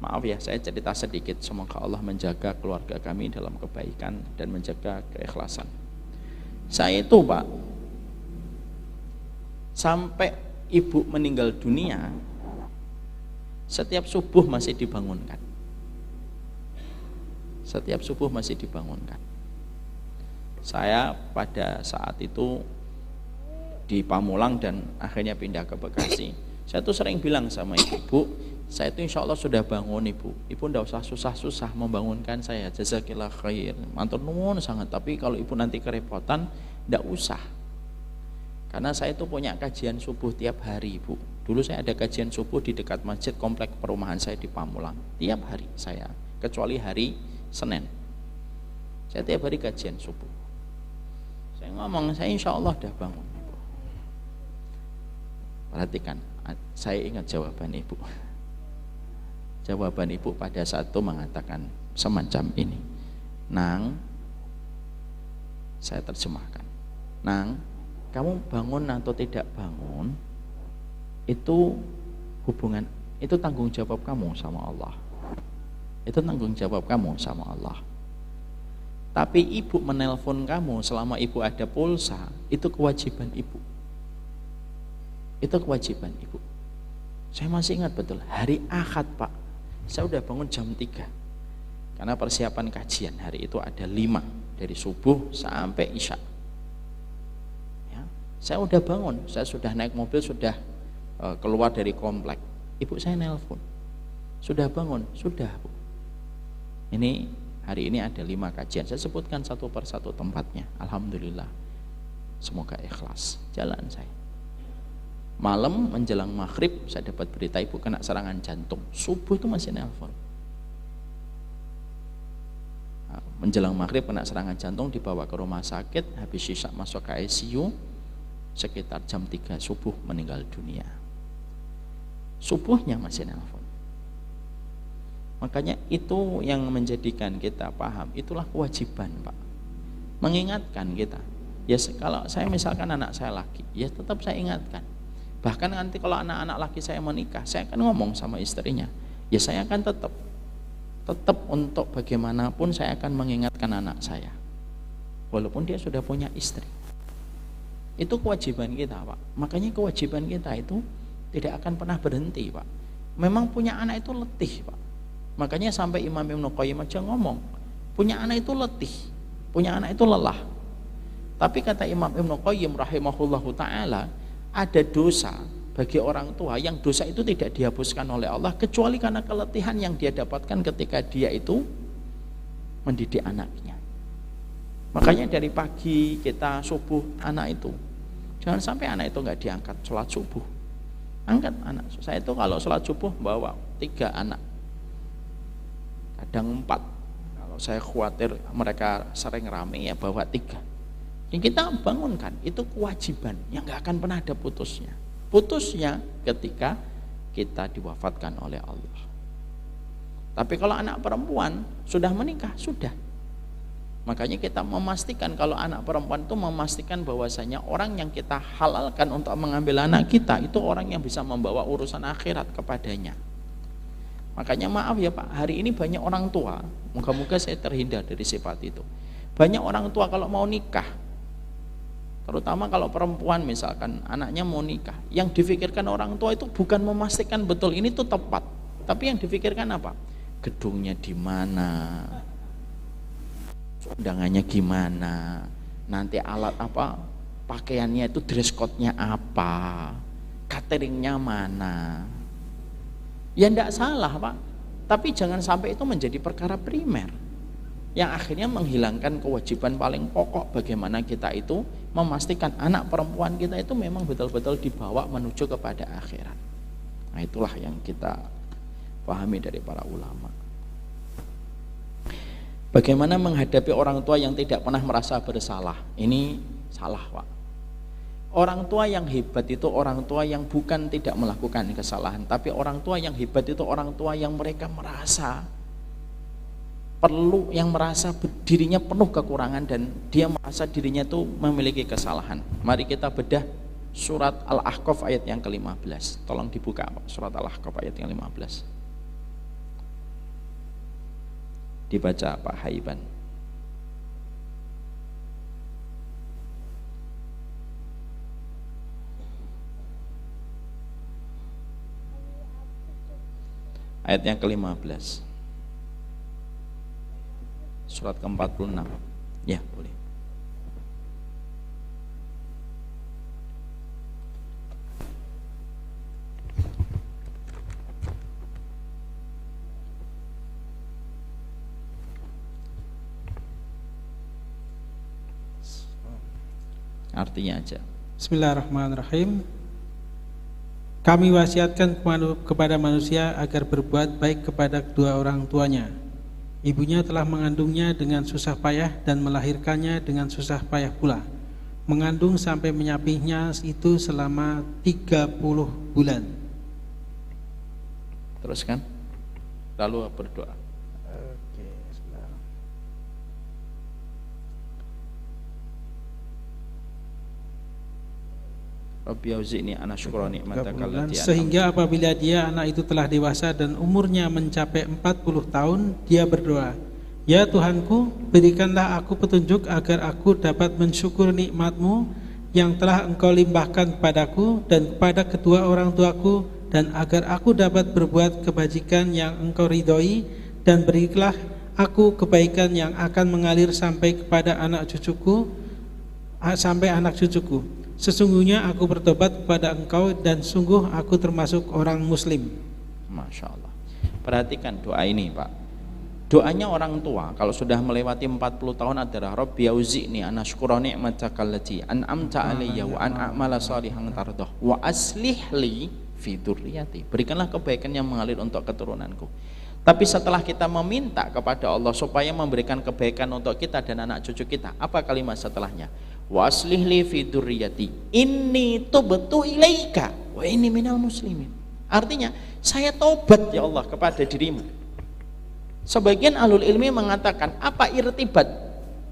Maaf ya, saya cerita sedikit. Semoga Allah menjaga keluarga kami dalam kebaikan dan menjaga keikhlasan. Saya itu, Pak, sampai ibu meninggal dunia, setiap subuh masih dibangunkan. Setiap subuh masih dibangunkan. Saya pada saat itu di Pamulang dan akhirnya pindah ke Bekasi. Saya tuh sering bilang sama ibu, saya itu insya Allah sudah bangun ibu. Ibu ndak usah susah-susah membangunkan saya. Jazakillah khair. Matur nuwun sangat. Tapi kalau ibu nanti kerepotan, ndak usah. Karena saya itu punya kajian subuh tiap hari, Bu. Dulu saya ada kajian subuh di dekat masjid komplek perumahan saya di Pamulang. Tiap hari saya, kecuali hari Senin. Saya tiap hari kajian subuh. Saya ngomong, saya insya Allah udah bangun. Perhatikan, saya ingat jawaban ibu. Jawaban ibu pada saat itu mengatakan semacam ini. Nang, saya terjemahkan. Nang, kamu bangun atau tidak bangun, itu hubungan, itu tanggung jawab kamu sama Allah. Itu tanggung jawab kamu sama Allah. Tapi ibu menelpon kamu selama ibu ada pulsa, itu kewajiban ibu. Itu kewajiban ibu. Saya masih ingat betul, hari Ahad Pak, saya udah bangun jam 3. Karena persiapan kajian hari itu ada 5, dari subuh sampai isya. Ya, saya udah bangun, saya sudah naik mobil, sudah keluar dari komplek. Ibu saya nelpon, sudah bangun? Sudah Bu. Ini hari ini ada 5 kajian, saya sebutkan satu persatu tempatnya. Alhamdulillah, semoga ikhlas jalan saya. Malam menjelang maghrib saya dapat berita ibu kena serangan jantung. Subuh itu masih nelpon. Menjelang maghrib kena serangan jantung, dibawa ke rumah sakit, habis sisa masuk ke ICU, sekitar jam 3 subuh meninggal dunia. Subuhnya masih nelpon. Makanya itu yang menjadikan kita paham, itulah kewajiban Pak, mengingatkan kita. Ya kalau saya misalkan anak saya laki, ya tetap saya ingatkan. Bahkan nanti kalau anak-anak laki saya menikah, saya akan ngomong sama istrinya, ya saya akan tetap untuk bagaimanapun saya akan mengingatkan anak saya, walaupun dia sudah punya istri. Itu kewajiban kita Pak. Makanya kewajiban kita itu tidak akan pernah berhenti Pak. Memang punya anak itu letih Pak. Makanya sampai Imam Ibnu Qayyim aja ngomong, punya anak itu letih, punya anak itu lelah. Tapi kata Imam Ibnu Qayyim rahimahullahu ta'ala, ada dosa bagi orang tua yang dosa itu tidak dihapuskan oleh Allah kecuali karena keletihan yang dia dapatkan ketika dia itu mendidik anaknya. Makanya dari pagi kita subuh anak itu, jangan sampai anak itu nggak diangkat sholat subuh. Angkat anak. Saya itu kalau sholat subuh bawa 3 anak, kadang 4. Kalau saya khawatir mereka sering rame, ya bawa 3. Yang kita bangunkan, itu kewajiban yang nggak akan pernah ada putusnya. Putusnya ketika kita diwafatkan oleh Allah. Tapi kalau anak perempuan sudah menikah, sudah. Makanya kita memastikan kalau anak perempuan itu memastikan bahwasanya orang yang kita halalkan untuk mengambil anak kita itu orang yang bisa membawa urusan akhirat kepadanya. Makanya maaf ya Pak, hari ini banyak orang tua, moga-moga saya terhindar dari sifat itu. Banyak orang tua kalau mau nikah, terutama kalau perempuan misalkan anaknya mau nikah, yang difikirkan orang tua itu bukan memastikan betul ini tuh tepat, tapi yang difikirkan apa? Gedungnya di mana, undangannya gimana, nanti alat apa, pakaiannya itu dress code-nya apa, cateringnya mana. Ya enggak salah Pak, tapi jangan sampai itu menjadi perkara primer yang akhirnya menghilangkan kewajiban paling pokok bagaimana kita itu memastikan anak perempuan kita itu memang betul-betul dibawa menuju kepada akhirat. Nah itulah yang kita pahami dari para ulama. Bagaimana menghadapi orang tua yang tidak pernah merasa bersalah? Ini salah Pak. Orang tua yang hebat itu orang tua yang bukan tidak melakukan kesalahan, tapi orang tua yang hebat itu orang tua yang mereka merasa perlu, yang merasa dirinya penuh kekurangan dan dia merasa dirinya itu memiliki kesalahan. Mari kita bedah surat Al-Ahqaf ayat yang ke-15. Tolong dibuka Pak, surat Al-Ahqaf ayat yang 15. Dibaca Pak Haiban. Ayat yang ke-15. Surat ke-46. Ya, boleh. Artinya aja. Bismillahirrahmanirrahim. Kami wasiatkan kepada manusia agar berbuat baik kepada kedua orang tuanya Ibunya telah mengandungnya dengan susah payah dan melahirkannya dengan susah payah pula. Mengandung sampai menyapihnya itu selama 30 bulan. Teruskan. Lalu berdoa. Oke, sebentar. Rabbi auzi'ni an asykura ni'mataka allati Sehingga apabila dia anak itu telah dewasa dan umurnya mencapai 40 tahun, dia berdoa, "Ya Tuhanku, berikanlah aku petunjuk agar aku dapat mensyukur nikmat-Mu yang telah Engkau limpahkan kepadaku dan kepada kedua orang tuaku, dan agar aku dapat berbuat kebajikan yang Engkau ridhoi, dan berilah aku kebaikan yang akan mengalir sampai kepada anak cucuku, sampai anak cucuku. Sesungguhnya aku bertobat kepada Engkau dan sungguh aku termasuk orang muslim." Masya Allah. Perhatikan doa ini, Pak. Doanya orang tua kalau sudah melewati 40 tahun adalah Rabbi auzi'ni an asykura ni'mataka allati an'amta 'alayya wa an a'mala shalihan tardah wa aslih li fi dzurriyyati. Berikanlah kebaikan yang mengalir untuk keturunanku. Tapi setelah kita meminta kepada Allah supaya memberikan kebaikan untuk kita dan anak cucu kita, apa kalimat setelahnya? Wa aslih li fi dzurriyyati inni tubtu ilaika wa inni minal muslimin. Artinya, saya taubat ya Allah kepada dirimu. Sebagian ahlul ilmi mengatakan, apa irtibat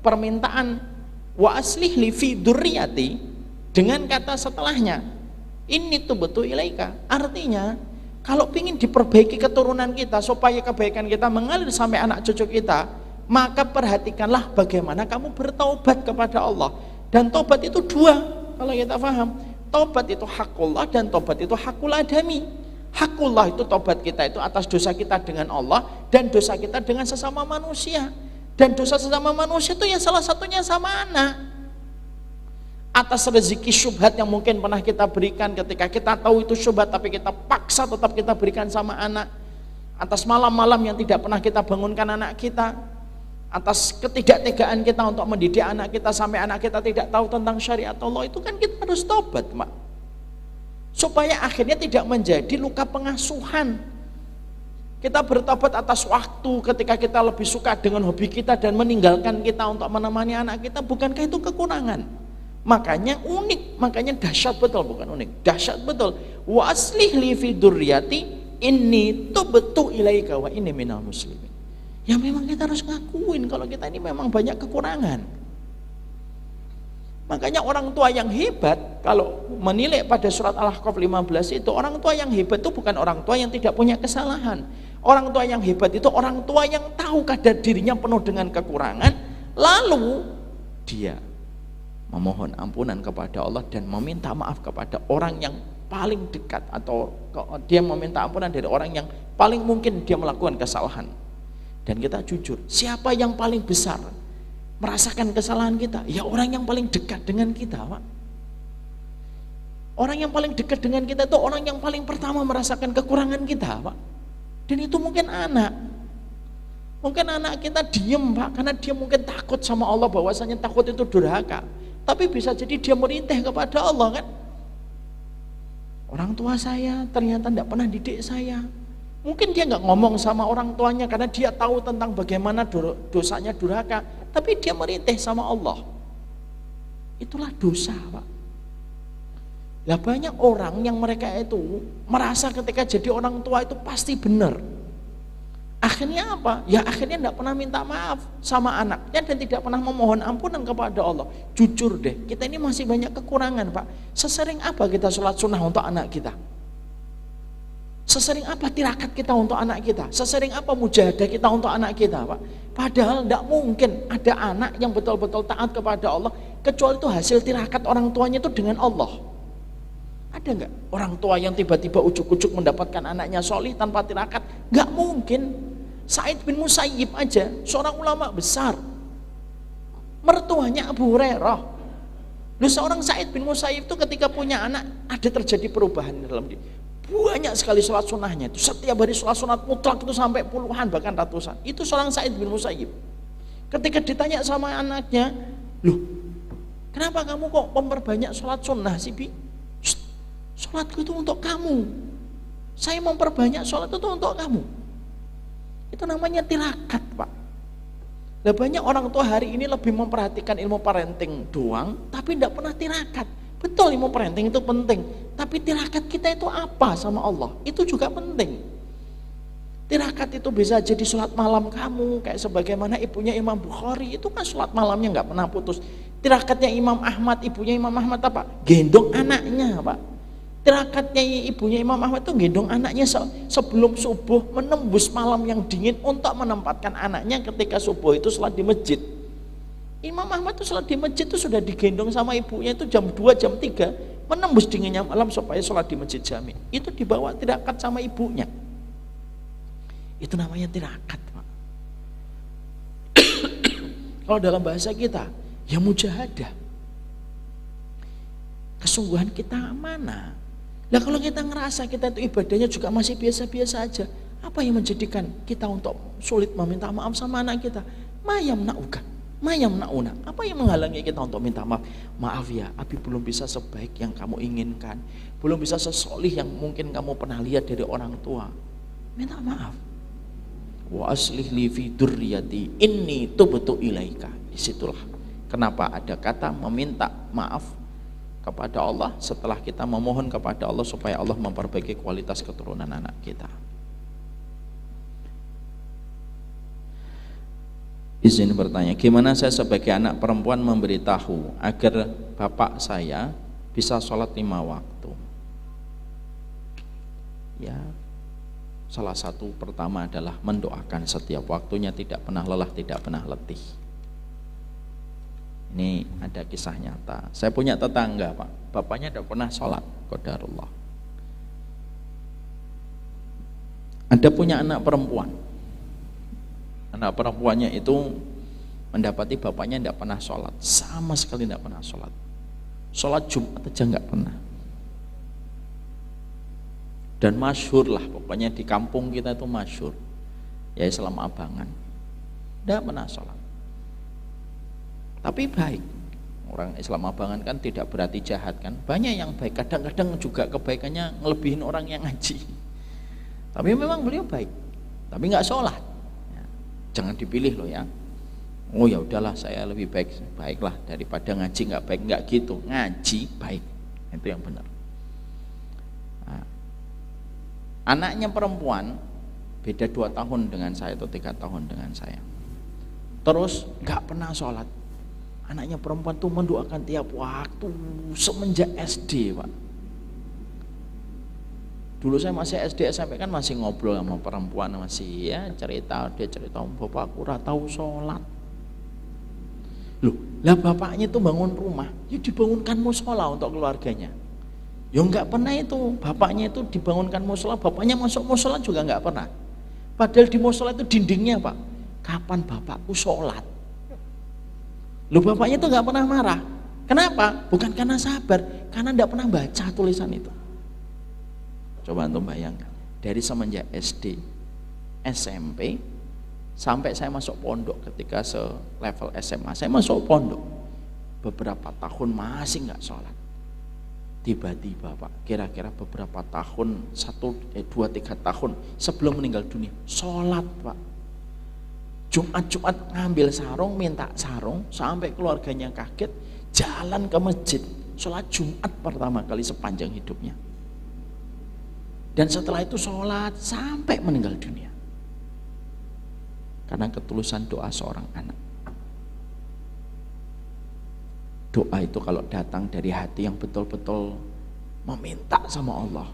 permintaan wa aslih li fi dzurriyyati dengan kata setelahnya inni tubtu ilaika? Artinya, kalau ingin diperbaiki keturunan kita supaya kebaikan kita mengalir sampai anak cucu kita, maka perhatikanlah bagaimana kamu bertaubat kepada Allah. Dan taubat itu dua, kalau kita paham. Taubat itu hakullah dan taubat itu hakul adami. Hakullah itu taubat kita itu atas dosa kita dengan Allah dan dosa kita dengan sesama manusia. Dan dosa sesama manusia itu ya salah satunya sama anak. Atas rezeki syubhat yang mungkin pernah kita berikan ketika kita tahu itu syubhat tapi kita paksa tetap kita berikan sama anak. Atas malam-malam yang tidak pernah kita bangunkan anak kita. Atas ketidaktegaan kita untuk mendidik anak kita sampai anak kita tidak tahu tentang syariat Allah, itu kan kita harus tobat, Mak. Supaya akhirnya tidak menjadi luka pengasuhan. Kita bertobat atas waktu ketika kita lebih suka dengan hobi kita dan meninggalkan kita untuk menemani anak kita, bukankah itu kekurangan? Makanya unik, makanya dahsyat betul, bukan unik, dahsyat betul. Wa aslih li fi dzurriyyati inni tubtu ilaika wa inni minal muslimin. Ya memang kita harus ngakuin kalau kita ini memang banyak kekurangan. Makanya orang tua yang hebat, kalau menilai pada surat Al-Ahqaf 15 itu, orang tua yang hebat itu bukan orang tua yang tidak punya kesalahan. Orang tua yang hebat itu orang tua yang tahu kadar dirinya penuh dengan kekurangan, lalu dia memohon ampunan kepada Allah dan meminta maaf kepada orang yang paling dekat, atau dia meminta ampunan dari orang yang paling mungkin dia melakukan kesalahan. Dan kita jujur, siapa yang paling besar merasakan kesalahan kita? Ya orang yang paling dekat dengan kita, Pak. Orang yang paling dekat dengan kita itu orang yang paling pertama merasakan kekurangan kita, Pak. Dan itu mungkin anak. Mungkin anak kita diem, Pak, karena dia mungkin takut sama Allah, bahwasanya takut itu durhaka. Tapi bisa jadi dia merintih kepada Allah, kan? Orang tua saya ternyata tidak pernah didik saya. Mungkin dia nggak ngomong sama orang tuanya karena dia tahu tentang bagaimana dosanya durhaka, tapi dia merintih sama Allah. Itulah dosa, Pak. Lah banyak orang yang mereka itu merasa ketika jadi orang tua itu pasti benar. Akhirnya apa? Ya akhirnya tidak pernah minta maaf sama anaknya dan tidak pernah memohon ampunan kepada Allah. Jujur deh, kita ini masih banyak kekurangan, Pak. Sesering apa kita sholat sunnah untuk anak kita? Sesering apa tirakat kita untuk anak kita? Sesering apa mujahadah kita untuk anak kita, Pak? Padahal tidak mungkin ada anak yang betul-betul taat kepada Allah kecuali itu hasil tirakat orang tuanya itu dengan Allah. Ada nggak orang tua yang tiba-tiba ujuk-ujuk mendapatkan anaknya solih tanpa tirakat? Nggak mungkin. Sa'id bin Musayyib aja, seorang ulama besar, mertuanya Abu Hurairah. Lalu seorang Sa'id bin Musayyib itu ketika punya anak ada terjadi perubahan dalam dia. Banyak sekali sholat sunnahnya itu, setiap hari sholat sunat mutlak itu sampai puluhan bahkan ratusan. Itu seorang Sa'id bin Musayyib. Ketika ditanya sama anaknya, loh kenapa kamu kok memperbanyak sholat sunnah sih, Bi? Sholatku itu untuk kamu, saya memperbanyak sholat itu untuk kamu. Itu namanya tirakat, Pak. Nah, banyak orang tua hari ini lebih memperhatikan ilmu parenting doang, tapi tidak pernah tirakat. Betul, ilmu parenting itu penting, tapi tirakat kita itu apa sama Allah? Itu juga penting. Tirakat itu bisa jadi sholat malam kamu, kayak sebagaimana ibunya Imam Bukhari, itu kan sholat malamnya nggak pernah putus. Tirakatnya Imam Ahmad, ibunya Imam Ahmad apa? Gendong anaknya, Pak. Tirakatnya ibunya Imam Ahmad itu gendong anaknya sebelum subuh, menembus malam yang dingin untuk menempatkan anaknya ketika subuh itu sholat di masjid. Imam Ahmad itu sholat di masjid itu sudah digendong sama ibunya itu jam 2, jam 3, menembus dinginnya malam supaya sholat di masjid jami. Itu dibawa tirakat sama ibunya. Itu namanya tirakat, Pak. Kalau dalam bahasa kita, ya mujahadah. Kesungguhan kita mana? Nah, kalau kita ngerasa kita itu ibadahnya juga masih biasa-biasa aja, apa yang menjadikan kita untuk sulit meminta maaf sama anak kita? Mayam na'uka, mayam na'una. Apa yang menghalangi kita untuk minta maaf? Maaf ya, Abi belum bisa sebaik yang kamu inginkan, belum bisa sesolih yang mungkin kamu pernah lihat dari orang tua. Minta maaf. Wa aslih li fi dzurriyyati inni tubtu ilaika. Disitulah kenapa ada kata meminta maaf kepada Allah setelah kita memohon kepada Allah supaya Allah memperbaiki kualitas keturunan anak kita. Izin bertanya, gimana saya sebagai anak perempuan memberitahu agar bapak saya bisa sholat 5 waktu? Ya, salah satu pertama adalah mendoakan setiap waktunya, tidak pernah lelah, tidak pernah letih. Ini ada kisah nyata. Saya punya tetangga, Pak. Bapaknya tidak pernah sholat, qadarullah. Ada punya anak perempuan. Anak perempuannya itu mendapati bapaknya tidak pernah sholat, sama sekali tidak pernah sholat. Sholat Jumat aja nggak pernah. Dan masyhur lah, pokoknya di kampung kita itu masyhur. Ya Islam Abangan, tidak pernah sholat. Tapi baik. Orang Islam Abangan kan tidak berarti jahat kan. Banyak yang baik, kadang-kadang juga kebaikannya ngelebihin orang yang ngaji. Tapi memang beliau baik, tapi nggak sholat. Ya, jangan dipilih loh ya. Oh ya udahlah, saya lebih baiklah daripada ngaji nggak baik, nggak gitu. Ngaji baik, itu yang benar. Nah, anaknya perempuan beda 2 tahun dengan saya atau 3 tahun dengan saya. Terus nggak pernah sholat. Anaknya perempuan tuh mendoakan tiap waktu semenjak SD, Pak. Dulu saya masih SD SMP kan masih ngobrol sama perempuan, masih ya cerita, dia cerita, bapakku ora tahu sholat. Loh, lah bapaknya tuh bangun rumah, ya dibangunkan musola untuk keluarganya. Ya enggak pernah itu, bapaknya itu dibangunkan musola, bapaknya masuk musola juga enggak pernah. Padahal di musola itu dindingnya, Pak, kapan bapakku sholat? Loh, bapaknya itu enggak pernah marah. Kenapa? Bukan karena sabar, karena enggak pernah baca tulisan itu. Coba antum bayangkan, dari semenjak SD, SMP, sampai saya masuk pondok, ketika selevel SMA, saya masuk pondok, beberapa tahun masih enggak sholat. Tiba-tiba, Pak, kira-kira beberapa tahun, 2-3 tahun sebelum meninggal dunia, sholat, Pak. Jumat ngambil sarung, minta sarung, sampai keluarganya kaget, jalan ke masjid, sholat Jumat pertama kali sepanjang hidupnya. Dan setelah itu sholat sampai meninggal dunia. Karena ketulusan doa seorang anak. Doa itu kalau datang dari hati yang betul-betul meminta sama Allah,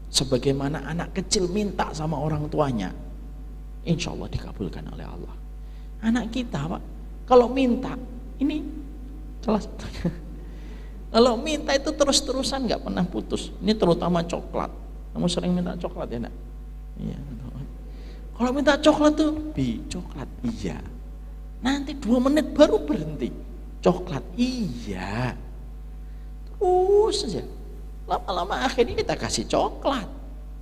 sebagaimana anak kecil minta sama orang tuanya, insya Allah dikabulkan oleh Allah. Anak kita, Pak, kalau minta, ini jelas, kalau minta itu terus-terusan, nggak pernah putus. Ini terutama coklat. Kamu sering minta coklat ya, nak? Iya. Kalau minta coklat tuh, coklat, iya. Nanti 2 menit baru berhenti. Coklat, iya. Terus saja. Lama-lama akhirnya kita kasih coklat.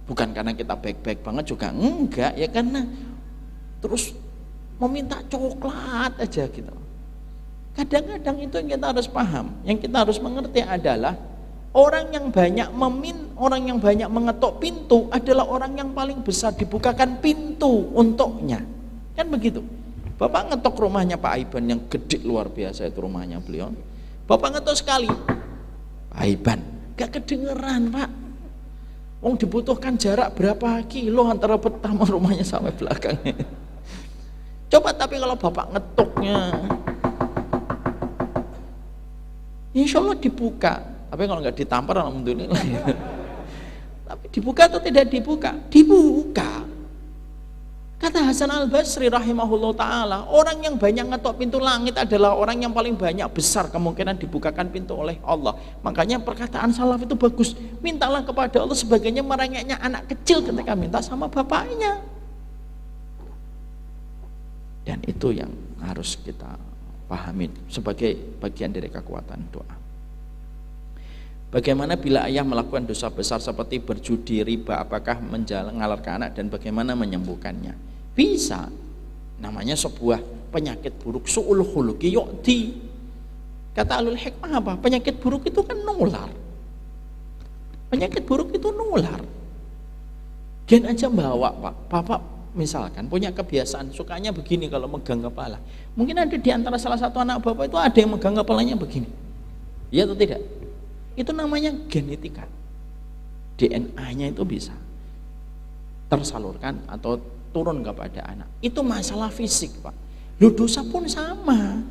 Bukan karena kita baik-baik banget juga, enggak, ya karena terus meminta coklat aja gitu. Kadang-kadang itu yang kita harus paham, yang kita harus mengerti adalah Orang yang banyak orang yang banyak mengetuk pintu adalah orang yang paling besar dibukakan pintu untuknya. Kan begitu. Bapak ngetok rumahnya Pak Aiban yang gede luar biasa itu rumahnya beliau. Bapak ngetok sekali. Pak Aiban, gak kedengeran Pak. Wong dibutuhkan jarak berapa kilo antara pertama rumahnya sampai belakangnya. Coba tapi kalau Bapak ngetoknya, insya Allah dibuka. Tapi kalau nggak ditampar alhamdulillah. Tapi dibuka atau tidak dibuka? Dibuka. Kata Hasan Al-Basri rahimahullah ta'ala, orang yang banyak ngetok pintu langit adalah orang yang paling banyak besar kemungkinan dibukakan pintu oleh Allah. Makanya perkataan salaf itu bagus, mintalah kepada Allah sebagainya merengeknya anak kecil ketika minta sama bapaknya. Dan itu yang harus kita pahami sebagai bagian dari kekuatan doa. Bagaimana bila ayah melakukan dosa besar seperti berjudi, riba, apakah mengalarkan anak dan bagaimana menyembuhkannya? Bisa. Namanya sebuah penyakit buruk, su'ul khuluqi yu'ti. Kata alul hikmah apa? Penyakit buruk itu kan nular. Penyakit buruk itu nular. Gen aja bawa Pak. Bapak misalkan punya kebiasaan sukanya begini kalau megang kepala. Mungkin ada di antara salah satu anak Bapak itu ada yang megang kepalanya begini. Iya atau tidak? Itu namanya genetika. DNA-nya itu bisa tersalurkan atau turun kepada anak. Itu masalah fisik Pak. Loh, dosa pun sama.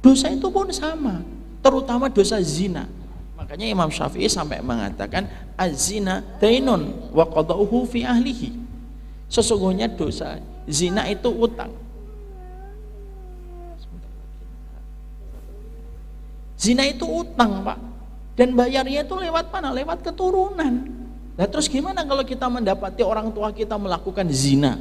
Dosa itu pun sama, terutama dosa zina. Makanya Imam Syafi'i sampai mengatakan az-zina dainun wa qada'uhu fi ahlihi. Sesungguhnya dosa zina itu utang. Zina itu utang Pak, dan bayarnya itu lewat mana? Lewat keturunan. Nah terus gimana kalau kita mendapati orang tua kita melakukan zina,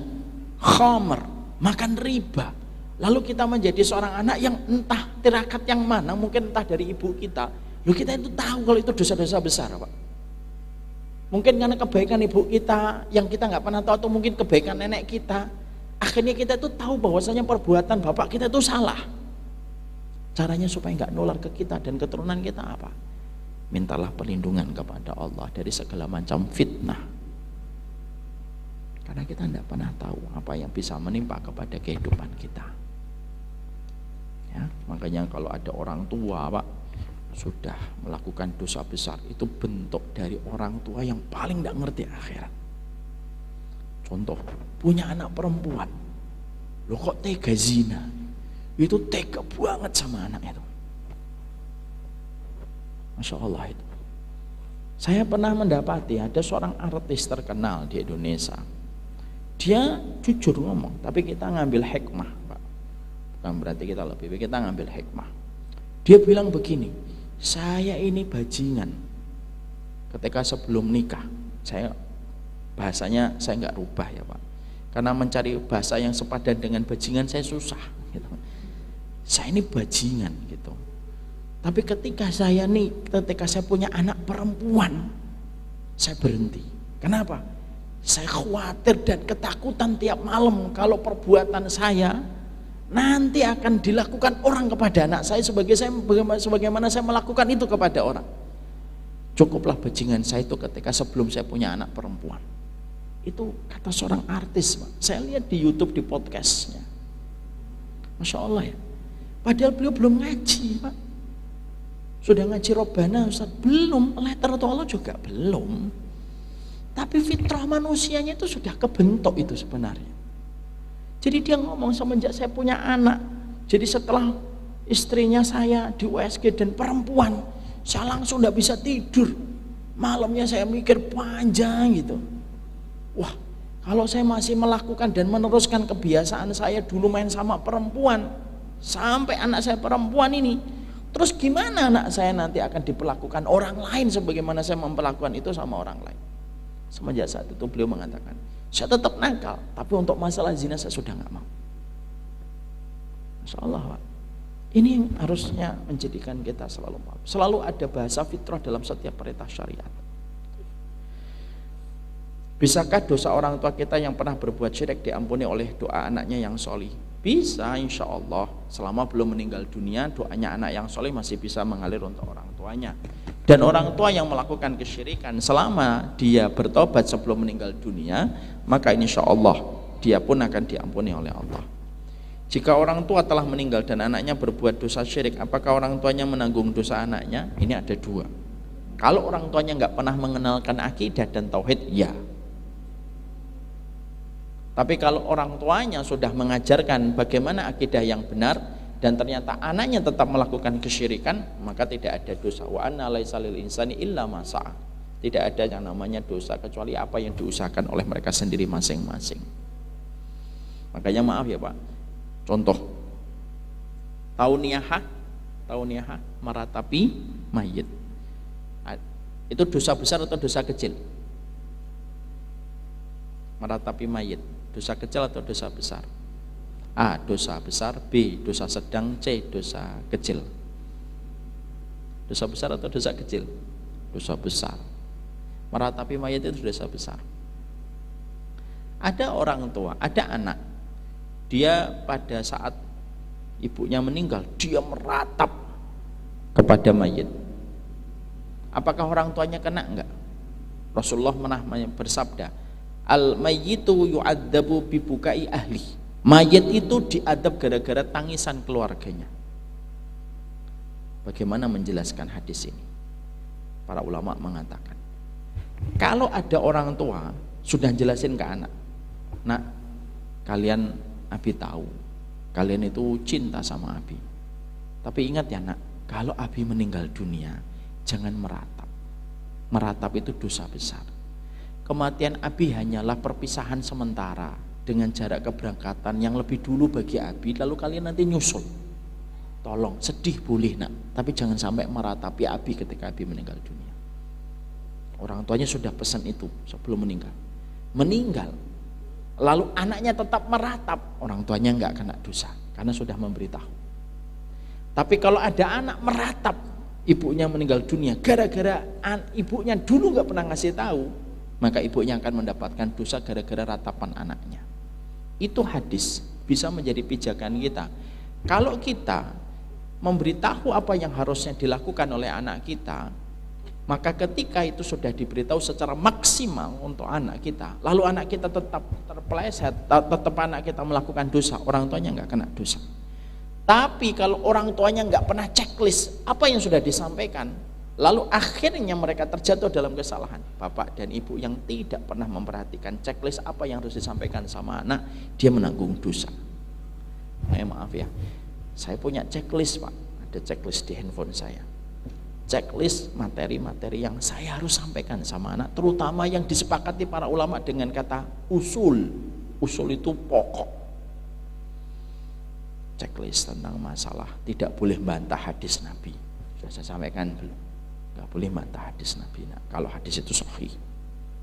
khamr, makan riba, lalu kita menjadi seorang anak yang entah tirakat yang mana, mungkin entah dari ibu kita, lalu kita itu tahu kalau itu dosa-dosa besar Pak. Mungkin karena kebaikan ibu kita yang kita nggak pernah tahu, atau mungkin kebaikan nenek kita, akhirnya kita itu tahu bahwasanya perbuatan bapak kita itu salah. Caranya supaya nggak nular ke kita dan keturunan kita apa? Mintalah perlindungan kepada Allah dari segala macam fitnah. Karena kita tidak pernah tahu apa yang bisa menimpa kepada kehidupan kita. Ya, makanya kalau ada orang tua Pak sudah melakukan dosa besar, itu bentuk dari orang tua yang paling tidak ngerti akhirat. Contoh, punya anak perempuan, lo kok tega zina? Itu tega banget sama anak itu. Masya Allah itu. Saya pernah mendapati ada seorang artis terkenal di Indonesia. Dia jujur ngomong, tapi kita ngambil hikmah Pak. Bukan berarti kita lebih baik, kita ngambil hikmah. Dia bilang begini, saya ini bajingan. Ketika sebelum nikah, bahasanya saya nggak rubah ya Pak. Karena mencari bahasa yang sepadan dengan bajingan saya susah. Gitu. Saya ini bajingan gitu. Tapi ketika saya punya anak perempuan, saya berhenti. Kenapa? Saya khawatir dan ketakutan tiap malam kalau perbuatan saya nanti akan dilakukan orang kepada anak saya sebagaimana saya melakukan itu kepada orang. Cukuplah bajingan saya itu ketika sebelum saya punya anak perempuan. Itu kata seorang artis Pak. Saya lihat di YouTube, di podcastnya. Masya Allah ya. Padahal beliau belum ngaji Pak. Sudah ngaji Robbana Ustaz? Belum. Letter atau Allah juga belum. Tapi fitrah manusianya itu sudah kebentuk itu sebenarnya. Jadi dia ngomong semenjak saya punya anak, jadi setelah istrinya saya di USG dan perempuan, saya langsung tidak bisa tidur. Malamnya saya mikir panjang gitu. Wah, kalau saya masih melakukan dan meneruskan kebiasaan saya dulu main sama perempuan, sampai anak saya perempuan ini, terus gimana anak saya nanti akan diperlakukan orang lain sebagaimana saya memperlakukan itu sama orang lain. Semenjak saat itu beliau mengatakan, saya tetap nakal, tapi untuk masalah zina saya sudah nggak mau. Masya Allah Pak. Ini yang harusnya menjadikan kita selalu ada bahasa fitrah dalam setiap perintah syariat. Bisakah dosa orang tua kita yang pernah berbuat syirik diampuni oleh doa anaknya yang sholih? Bisa, insya Allah. Selama belum meninggal dunia, doanya anak yang sholih masih bisa mengalir untuk orang tuanya. Dan orang tua yang melakukan kesyirikan selama dia bertobat sebelum meninggal dunia, maka insya Allah dia pun akan diampuni oleh Allah. Jika orang tua telah meninggal dan anaknya berbuat dosa syirik, apakah orang tuanya menanggung dosa anaknya? Ini ada dua. Kalau orang tuanya nggak pernah mengenalkan akidah dan tauhid, ya. Tapi kalau orang tuanya sudah mengajarkan bagaimana akidah yang benar dan ternyata anaknya tetap melakukan kesyirikan, maka tidak ada dosa. Wa anna laisa lil insani illa ma sa'a. Tidak ada yang namanya dosa kecuali apa yang diusahakan oleh mereka sendiri masing-masing. Makanya maaf ya Pak. Contoh tauniyah meratapi mayit. Itu dosa besar atau dosa kecil? Meratapi mayit, dosa kecil atau dosa besar? A. Dosa besar, B. Dosa sedang, C. Dosa kecil. Dosa besar atau dosa kecil? Dosa besar. Meratapi mayit itu dosa besar. Ada orang tua, ada anak, dia pada saat ibunya meninggal, dia meratap kepada mayit. Apakah orang tuanya kena? Enggak. Rasulullah pernah bersabda, al-mayyitu yu'adzabu bibukai ahli. Mayit itu diadab gara-gara tangisan keluarganya. Bagaimana menjelaskan hadis ini? Para ulama mengatakan, kalau ada orang tua sudah jelasin ke anak, nak, kalian Abi tahu, kalian itu cinta sama Abi. Tapi ingat ya nak, kalau Abi meninggal dunia, jangan meratap. Meratap itu dosa besar. Kematian Abi hanyalah perpisahan sementara dengan jarak keberangkatan yang lebih dulu bagi Abi, lalu kalian nanti nyusul. Tolong, sedih boleh nak, tapi jangan sampai meratapi Abi ketika Abi meninggal dunia. Orang tuanya sudah pesan itu sebelum meninggal. Meninggal, lalu anaknya tetap meratap, orang tuanya enggak kena dosa karena sudah memberitahu. Tapi kalau ada anak meratap, ibunya meninggal dunia gara-gara ibunya dulu nggak pernah ngasih tahu, maka ibunya akan mendapatkan dosa gara-gara ratapan anaknya. Itu hadis bisa menjadi pijakan kita. Kalau kita memberitahu apa yang harusnya dilakukan oleh anak kita, maka ketika itu sudah diberitahu secara maksimal untuk anak kita, lalu anak kita tetap terpeleset, tetap anak kita melakukan dosa, orang tuanya nggak kena dosa. Tapi kalau orang tuanya nggak pernah checklist apa yang sudah disampaikan, lalu akhirnya mereka terjatuh dalam kesalahan. Bapak dan ibu yang tidak pernah memperhatikan checklist apa yang harus disampaikan sama anak, dia menanggung dosa. Maaf ya, saya punya checklist Pak, ada checklist di handphone saya. Checklist materi-materi yang saya harus sampaikan sama anak, terutama yang disepakati para ulama dengan kata usul. Usul itu pokok. Checklist tentang masalah tidak boleh bantah hadis Nabi. Sudah saya sampaikan belum? Gak boleh bantah hadis Nabi. Nah, kalau hadis itu sahih,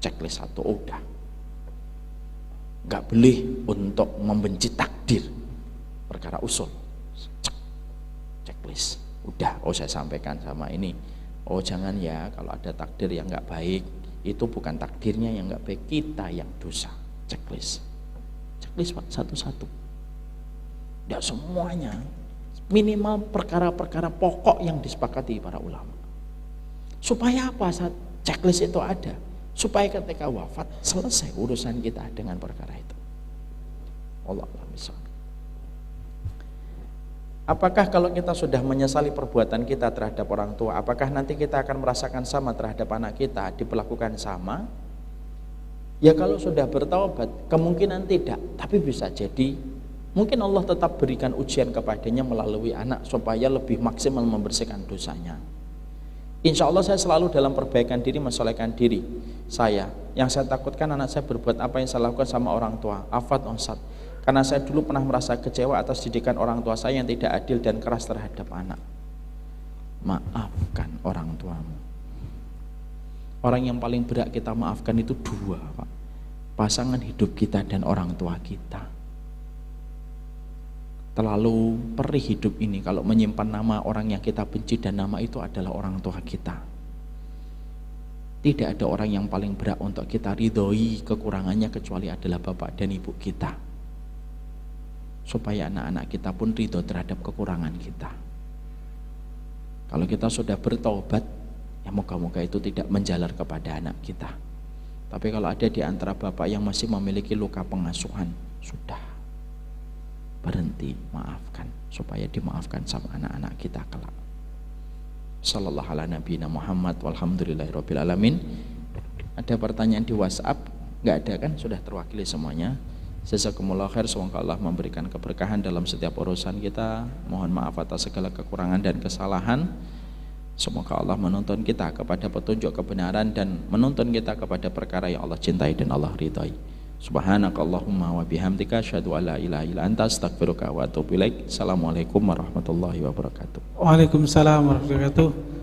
checklist satu udah. Gak boleh untuk membenci takdir, perkara usul. Checklist udah. Oh saya sampaikan sama ini. Oh jangan ya, kalau ada takdir yang gak baik, itu bukan takdirnya yang gak baik, kita yang dosa. Checklist Pak, satu-satu. Tidak semuanya, minimal perkara-perkara pokok yang disepakati para ulama. Supaya apa? Saat checklist itu ada, supaya ketika wafat selesai urusan kita dengan perkara itu. Allah a'lam. Apakah kalau kita sudah menyesali perbuatan kita terhadap orang tua, apakah nanti kita akan merasakan sama terhadap anak kita, diperlakukan sama? Ya kalau sudah bertaubat, kemungkinan tidak, tapi bisa jadi mungkin Allah tetap berikan ujian kepadanya melalui anak supaya lebih maksimal membersihkan dosanya. Insya Allah saya selalu dalam perbaikan diri, mensolehkan diri saya. Yang saya takutkan anak saya berbuat apa yang saya lakukan sama orang tua. Afat onsat. Karena saya dulu pernah merasa kecewa atas didikan orang tua saya yang tidak adil dan keras terhadap anak. Maafkan orang tuamu. Orang yang paling berat kita maafkan itu dua Pak. Pasangan hidup kita dan orang tua kita. Terlalu perih hidup ini kalau menyimpan nama orang yang kita benci dan nama itu adalah orang tua kita. Tidak ada orang yang paling berat untuk kita ridhoi kekurangannya kecuali adalah bapak dan ibu kita. Supaya anak-anak kita pun ridho terhadap kekurangan kita. Kalau kita sudah bertaubat, ya moga-moga itu tidak menjalar kepada anak kita. Tapi kalau ada di antara bapak yang masih memiliki luka pengasuhan, sudah berhenti, maafkan, supaya dimaafkan sama anak-anak kita kelak. Sallallahu ala nabiyina Muhammad walhamdulillahirabbil alamin. Ada pertanyaan di WhatsApp? Enggak ada kan? Sudah terwakili semuanya. Jazakumullah khair, semoga Allah memberikan keberkahan dalam setiap urusan kita. Mohon maaf atas segala kekurangan dan kesalahan. Semoga Allah menuntun kita kepada petunjuk kebenaran dan menuntun kita kepada perkara yang Allah cintai dan Allah ridhai. Subhanakallahumma wa bihamdika asyhadu an la ilaha illa anta astaghfiruka wa atubu ilaik. Assalamualaikum warahmatullahi wabarakatuh. Waalaikumsalam warahmatullahi wabarakatuh.